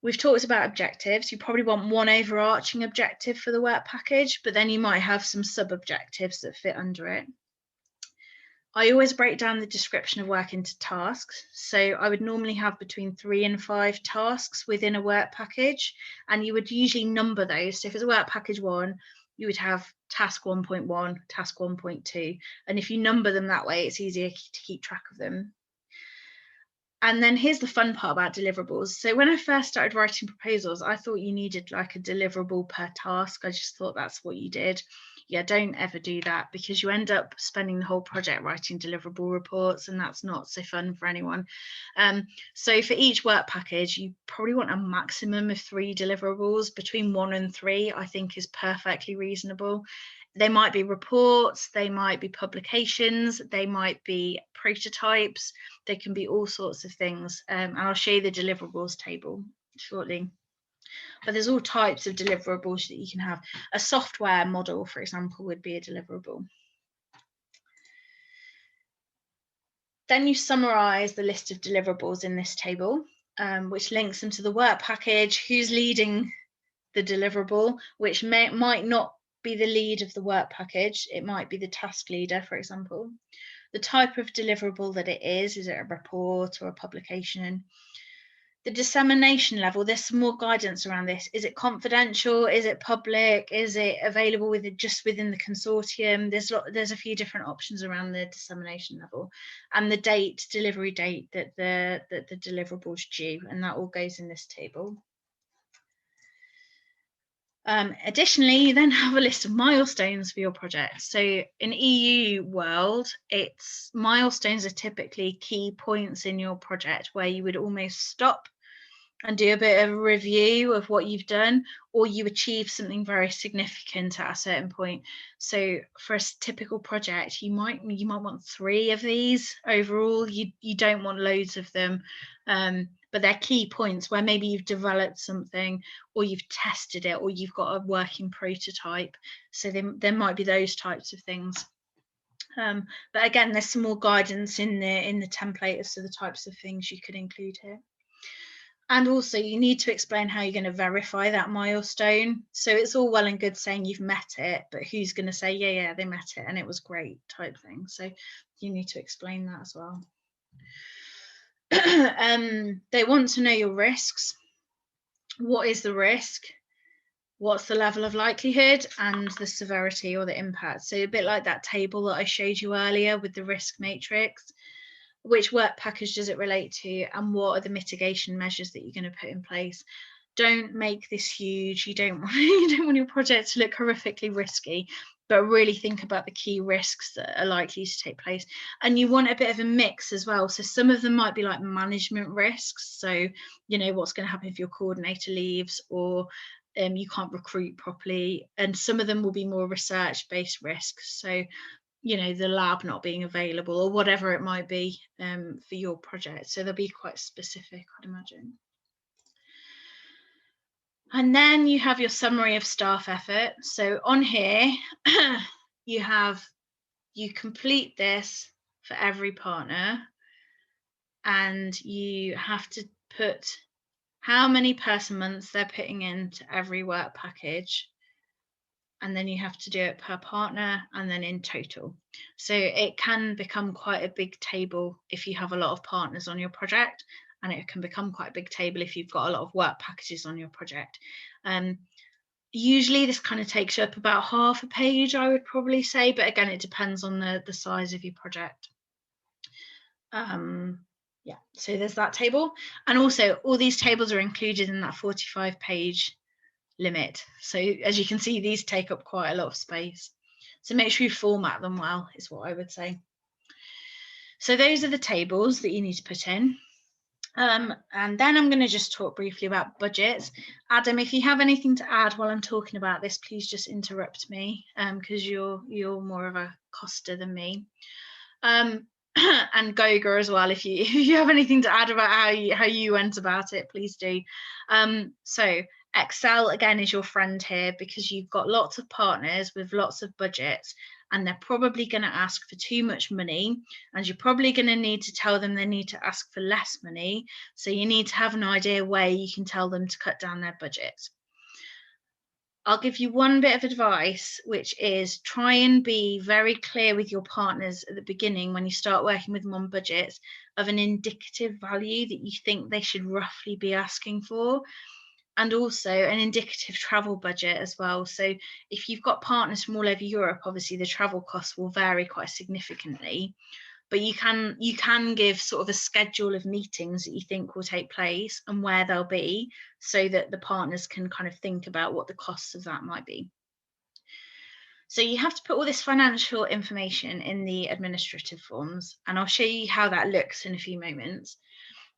We've talked about objectives. You probably want one overarching objective for the work package, but then you might have some sub-objectives that fit under it. I always break down the description of work into tasks. So I would normally have between 3 and 5 tasks within a work package, and you would usually number those. So if it's a work package 1, you would have task 1.1, task 1.2. And if you number them that way, it's easier to keep track of them. And then here's the fun part about deliverables. So when I first started writing proposals, I thought you needed like a deliverable per task. I just thought that's what you did. Yeah, don't ever do that, because you end up spending the whole project writing deliverable reports, and that's not so fun for anyone. So for each work package, you probably want a maximum of 3 deliverables. Between 1 and 3, I think, is perfectly reasonable. They might be reports, they might be publications, they might be prototypes, they can be all sorts of things. And I'll show you the deliverables table shortly. But there's all types of deliverables that you can have. A software model, for example, would be a deliverable. Then you summarize the list of deliverables in this table, which links them to the work package, who's leading the deliverable, which might not be the lead of the work package. It might be the task leader, for example. The type of deliverable that it is it a report or a publication? The dissemination level, there's some more guidance around this. Is it confidential? Is it public? Is it available just within the consortium? There's a few different options around the dissemination level, and the delivery date that the deliverables due, and that all goes in this table. Additionally, you then have a list of milestones for your project. So in EU world, milestones are typically key points in your project where you would almost stop and do a bit of a review of what you've done, or you achieve something very significant at a certain point. So for a typical project, you might want 3 of these overall. You don't want loads of them, but they're key points where maybe you've developed something, or you've tested it, or you've got a working prototype. So there might be those types of things. But again, there's some more guidance in the template as to the types of things you could include here. And also you need to explain how you're going to verify that milestone. So it's all well and good saying you've met it, but who's going to say, yeah, they met it and it was great type thing. So you need to explain that as well. They want to know your risks. What is the risk? What's the level of likelihood and the severity or the impact? So a bit like that table that I showed you earlier with the risk matrix. Which work package does it relate to, and what are the mitigation measures that you're going to put in place? Don't make this huge. You don't want your project to look horrifically risky. but really think about the key risks that are likely to take place. And you want a bit of a mix as well. So some of them might be like management risks. So, you know, what's going to happen if your coordinator leaves, or you can't recruit properly. And some of them will be more research-based risks. So, you know, the lab not being available or whatever it might be for your project. So they'll be quite specific, I'd imagine. And then you have your summary of staff effort. So on here, you complete this for every partner, and you have to put how many person months they're putting into every work package. And then you have to do it per partner and then in total. So it can become quite a big table if you have a lot of partners on your project, and it can become quite a big table if you've got a lot of work packages on your project. Usually this kind of takes up about half a page, I would probably say, but again, it depends on the size of your project. Yeah, so there's that table. And also all these tables are included in that 45-page limit. So as you can see, these take up quite a lot of space. So make sure you format them well, is what I would say. So those are the tables that you need to put in. And then I'm going to just talk briefly about budgets. Adam, if you have anything to add while I'm talking about this, please just interrupt me, because you're more of a coster than me. And Goga as well, if you have anything to add about how you went about it, please do. So Excel again is your friend here, because you've got lots of partners with lots of budgets, and they're probably going to ask for too much money, and you're probably going to need to tell them they need to ask for less money. So you need to have an idea where you can tell them to cut down their budget. I'll give you one bit of advice, which is try and be very clear with your partners at the beginning when you start working with them on budgets of an indicative value that you think they should roughly be asking for, and also an indicative travel budget as well. So if you've got partners from all over Europe, obviously the travel costs will vary quite significantly, but you can give sort of a schedule of meetings that you think will take place and where they'll be, so that the partners can kind of think about what the costs of that might be. So you have to put all this financial information in the administrative forms, and I'll show you how that looks in a few moments.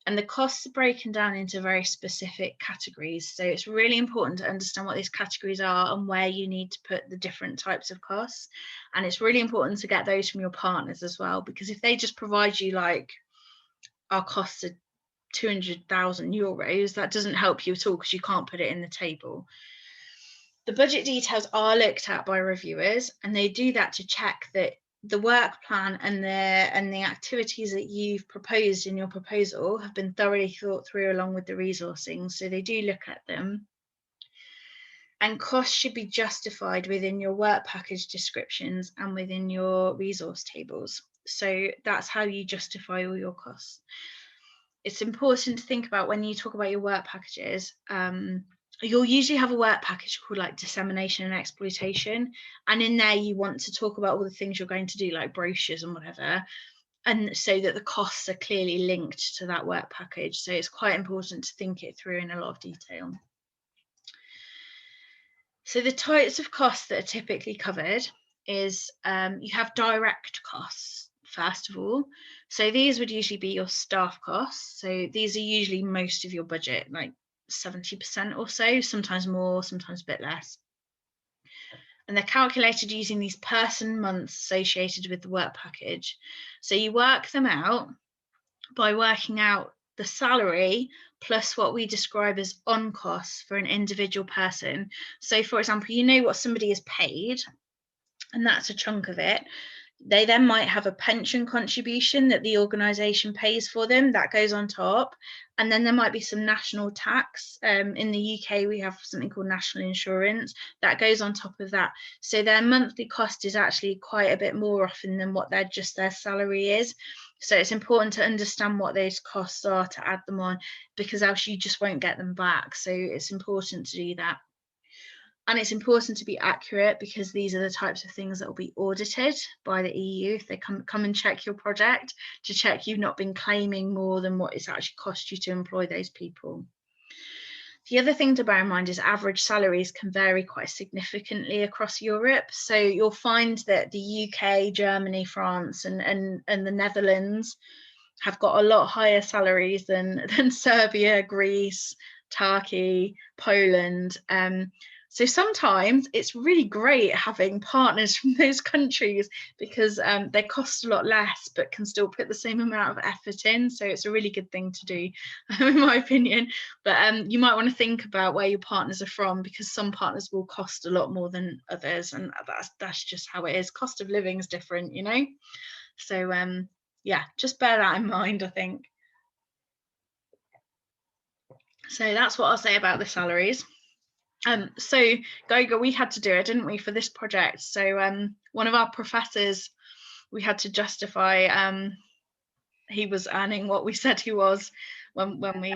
And the costs are broken down into very specific categories. So it's really important to understand what these categories are and where you need to put the different types of costs. And it's really important to get those from your partners as well, because if they just provide you like, our costs are 200,000 euros, that doesn't help you at all, because you can't put it in the table. The budget details are looked at by reviewers, and they do that to check that the work plan and the activities that you've proposed in your proposal have been thoroughly thought through along with the resourcing. So they do look at them. And costs should be justified within your work package descriptions and within your resource tables. So that's how you justify all your costs. It's important to think about when you talk about your work packages. You'll usually have a work package called like dissemination and exploitation, and in there you want to talk about all the things you're going to do, like brochures and whatever, and so that the costs are clearly linked to that work package. So it's quite important to think it through in a lot of detail. So the types of costs that are typically covered is you have direct costs, first of all. So these would usually be your staff costs. So these are usually most of your budget, like 70% or so, sometimes more, sometimes a bit less. And they're calculated using these person months associated with the work package. So you work them out by working out the salary plus what we describe as on costs for an individual person. So for example, you know what somebody is paid, and that's a chunk of it. They then might have a pension contribution that the organisation pays for them, that goes on top. And then there might be some national tax. In the UK, we have something called national insurance that goes on top of that. So their monthly cost is actually quite a bit more often than what their salary is. So it's important to understand what those costs are to add them on, because else you just won't get them back. So it's important to do that. And it's important to be accurate, because these are the types of things that will be audited by the EU if they come and check your project, to check you've not been claiming more than what it's actually cost you to employ those people. The other thing to bear in mind is average salaries can vary quite significantly across Europe. So you'll find that the UK, Germany, France, and the Netherlands have got a lot higher salaries than Serbia, Greece, Turkey, Poland. So sometimes it's really great having partners from those countries because they cost a lot less but can still put the same amount of effort in. So it's a really good thing to do, in my opinion. But you might want to think about where your partners are from, because some partners will cost a lot more than others, and that's just how it is. Cost of living is different, you know. So yeah, just bear that in mind, I think. So that's what I'll say about the salaries. So Goga, we had to do it, didn't we, for this project? So one of our professors, we had to justify he was earning what we said he was when we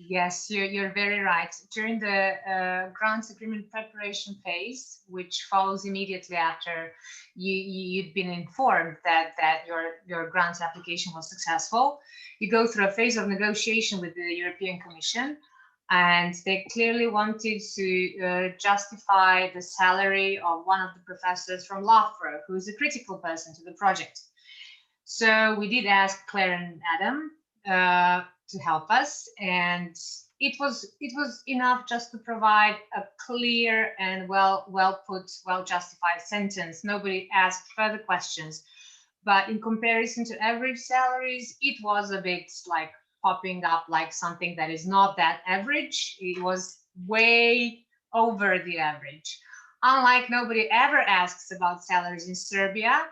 Yes, you're very right. During the grants agreement preparation phase, which follows immediately after you'd been informed that your grants application was successful, you go through a phase of negotiation with the European Commission, and they clearly wanted to justify the salary of one of the professors from Loughborough, who is a critical person to the project. So we did ask Claire and Adam to help us, and it was enough just to provide a clear and well put, well justified sentence. Nobody asked further questions, but in comparison to average salaries, it was a bit like popping up like something that is not that average. It was way over the average. Unlike nobody ever asks about salaries in Serbia.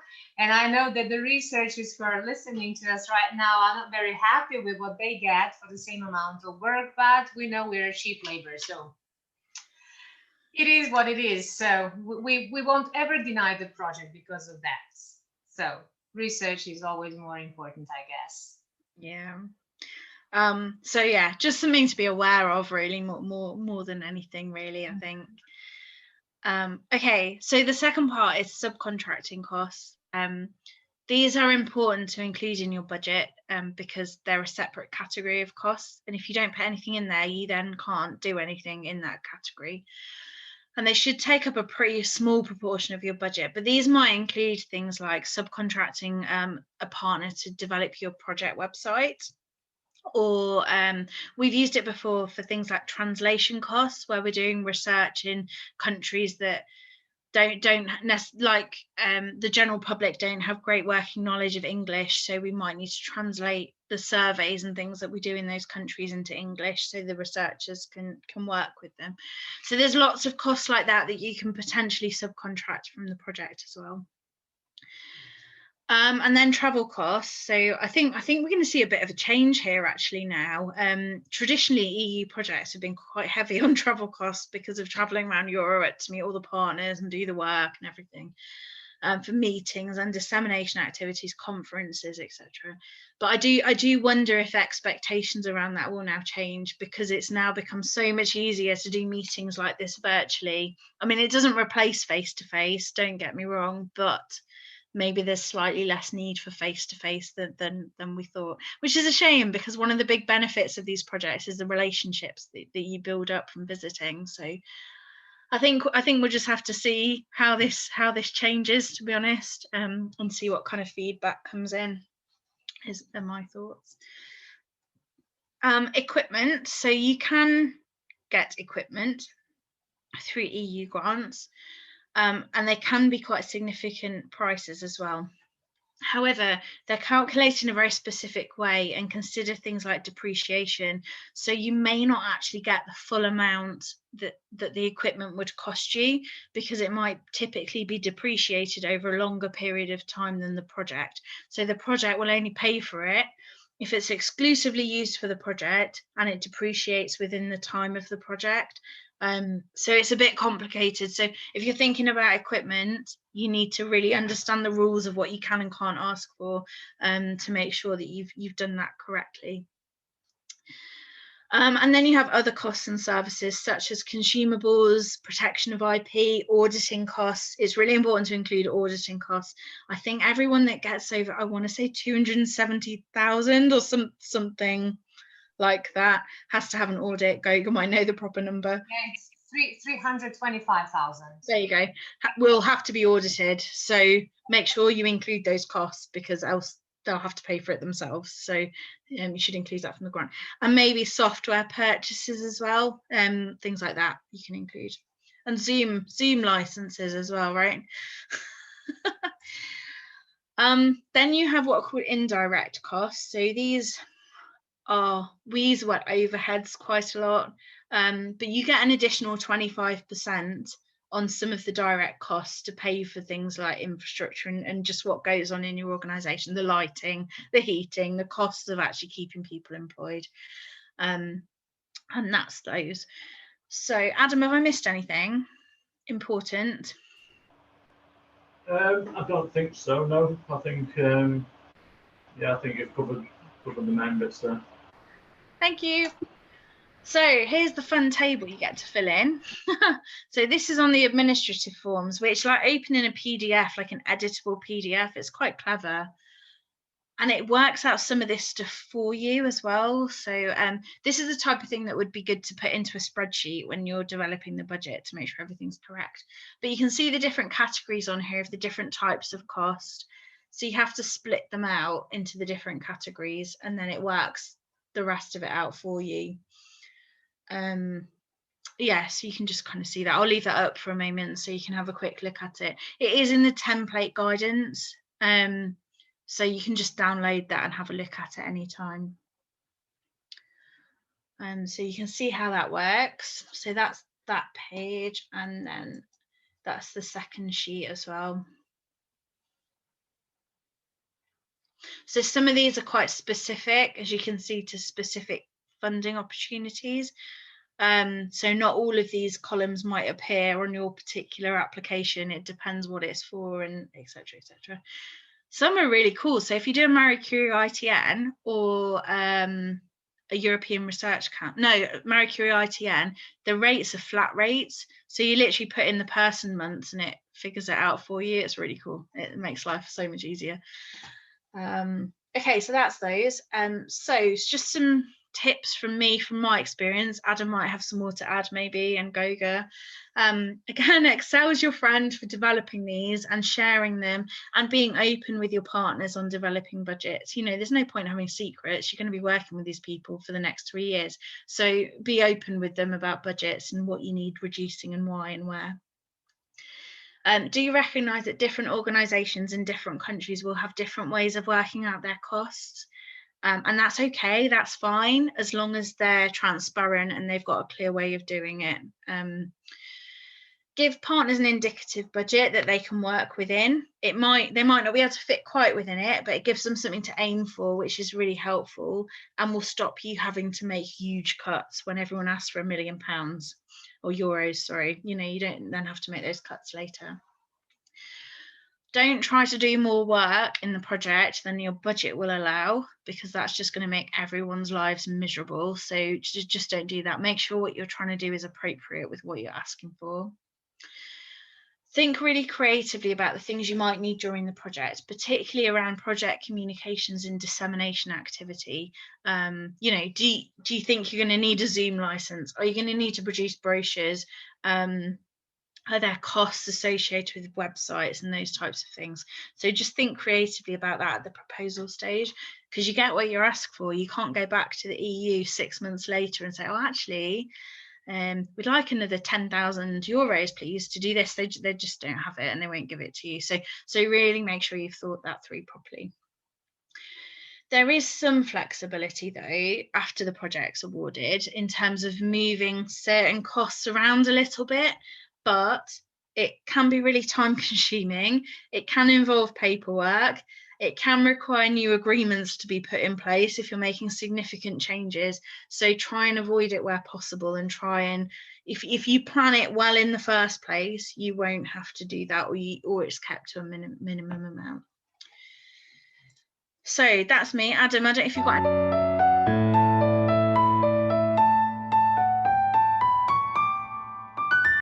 And I know that the researchers who are listening to us right now are not very happy with what they get for the same amount of work, but we know we're cheap labor, so it is what it is. So we won't ever deny the project because of that. So research is always more important, I guess. Yeah. So yeah, just something to be aware of, really, more than anything, really, I think. Okay, so the second part is subcontracting costs. These are important to include in your budget because they're a separate category of costs, and if you don't put anything in there, you then can't do anything in that category. And they should take up a pretty small proportion of your budget, but these might include things like subcontracting a partner to develop your project website, or we've used it before for things like translation costs, where we're doing research in countries that don't like the general public don't have great working knowledge of English, so we might need to translate the surveys and things that we do in those countries into English so the researchers can work with them. So there's lots of costs like that you can potentially subcontract from the project as well. And then travel costs. So I think we're going to see a bit of a change here actually now. Traditionally, EU projects have been quite heavy on travel costs because of traveling around Europe to meet all the partners and do the work and everything, for meetings and dissemination activities, conferences, etc. But I do wonder if expectations around that will now change, because it's now become so much easier to do meetings like this virtually. I mean, it doesn't replace face-to-face, don't get me wrong, but maybe there's slightly less need for face-to-face than we thought, which is a shame, because one of the big benefits of these projects is the relationships that you build up from visiting. So I think we'll just have to see how this changes, to be honest, and see what kind of feedback comes in, are my thoughts. Equipment. So you can get equipment through EU grants. And they can be quite significant prices as well. However, they're calculated in a very specific way and consider things like depreciation. So you may not actually get the full amount that the equipment would cost you, because it might typically be depreciated over a longer period of time than the project. So the project will only pay for it if it's exclusively used for the project and it depreciates within the time of the project. So it's a bit complicated. So if you're thinking about equipment, you need to really understand the rules of what you can and can't ask for, to make sure that you've done that correctly. And then you have other costs and services such as consumables, protection of IP, auditing costs. It's really important to include auditing costs. I think everyone that gets over, I want to say 270,000 or something like that. Has to have an audit. Goga might know the proper number. Yeah, it's 325,000. There you go. Will have to be audited, so make sure you include those costs, because else they'll have to pay for it themselves. So you should include that from the grant, and maybe software purchases as well, things like that you can include, and Zoom licenses as well, right? Then you have what are called indirect costs. So these are overheads quite a lot, but you get an additional 25% on some of the direct costs to pay for things like infrastructure and just what goes on in your organization, the lighting, the heating, the costs of actually keeping people employed, and that's those. So Adam, have I missed anything important? I don't think so, no. I think yeah, I think you've covered the main bits there. Thank you. So here's the fun table you get to fill in. So this is on the administrative forms, which, like opening a PDF, like an editable PDF, it's quite clever. And it works out some of this stuff for you as well. So this is the type of thing that would be good to put into a spreadsheet when you're developing the budget to make sure everything's correct. But you can see the different categories on here of the different types of cost. So you have to split them out into the different categories, and then it works the rest of it out for you. Yeah, so you can just kind of see that. I'll leave that up for a moment so you can have a quick look at it. It is in the template guidance, so you can just download that and have a look at it anytime. So you can see how that works. So that's that page, and then that's the second sheet as well. So some of these are quite specific, as you can see, to specific funding opportunities. So not all of these columns might appear on your particular application. It depends what it's for, and etc., etc. Some are really cool. So if you do a Marie Curie ITN or a European Research Council, no, Marie Curie ITN, the rates are flat rates. So you literally put in the person months and it figures it out for you. It's really cool. It makes life so much easier. Okay, so that's those. So it's just some tips from me, from my experience. Adam might have some more to add maybe, and Goga. Again, Excel is your friend for developing these and sharing them and being open with your partners on developing budgets. You know, there's no point having secrets. You're going to be working with these people for the next 3 years. So be open with them about budgets and what you need reducing and why and where. Do you recognise that different organisations in different countries will have different ways of working out their costs? And that's okay, that's fine, as long as they're transparent and they've got a clear way of doing it. Give partners an indicative budget that they can work within. They might not be able to fit quite within it, but it gives them something to aim for, which is really helpful, and will stop you having to make huge cuts when everyone asks for £1 million or euros, sorry. You know, you don't then have to make those cuts later. Don't try to do more work in the project than your budget will allow, because that's just going to make everyone's lives miserable. So just don't do that. Make sure what you're trying to do is appropriate with what you're asking for. Think really creatively about the things you might need during the project, particularly around project communications and dissemination activity. You know, do you think you're going to need a Zoom license? Are you going to need to produce brochures? Are there costs associated with websites and those types of things? So just think creatively about that at the proposal stage, because you get what you're asked for. You can't go back to the EU 6 months later and say, oh, actually, we'd like another 10,000 euros, please, to do this. They just don't have it and they won't give it to you. So really make sure you've thought that through properly. There is some flexibility, though, after the project's awarded in terms of moving certain costs around a little bit, but it can be really time consuming. It can involve paperwork. It can require new agreements to be put in place if you're making significant changes. So try and avoid it where possible, and try and, if you plan it well in the first place, you won't have to do that, or it's kept to a minimum amount. So that's me. Adam, I don't know if you've got any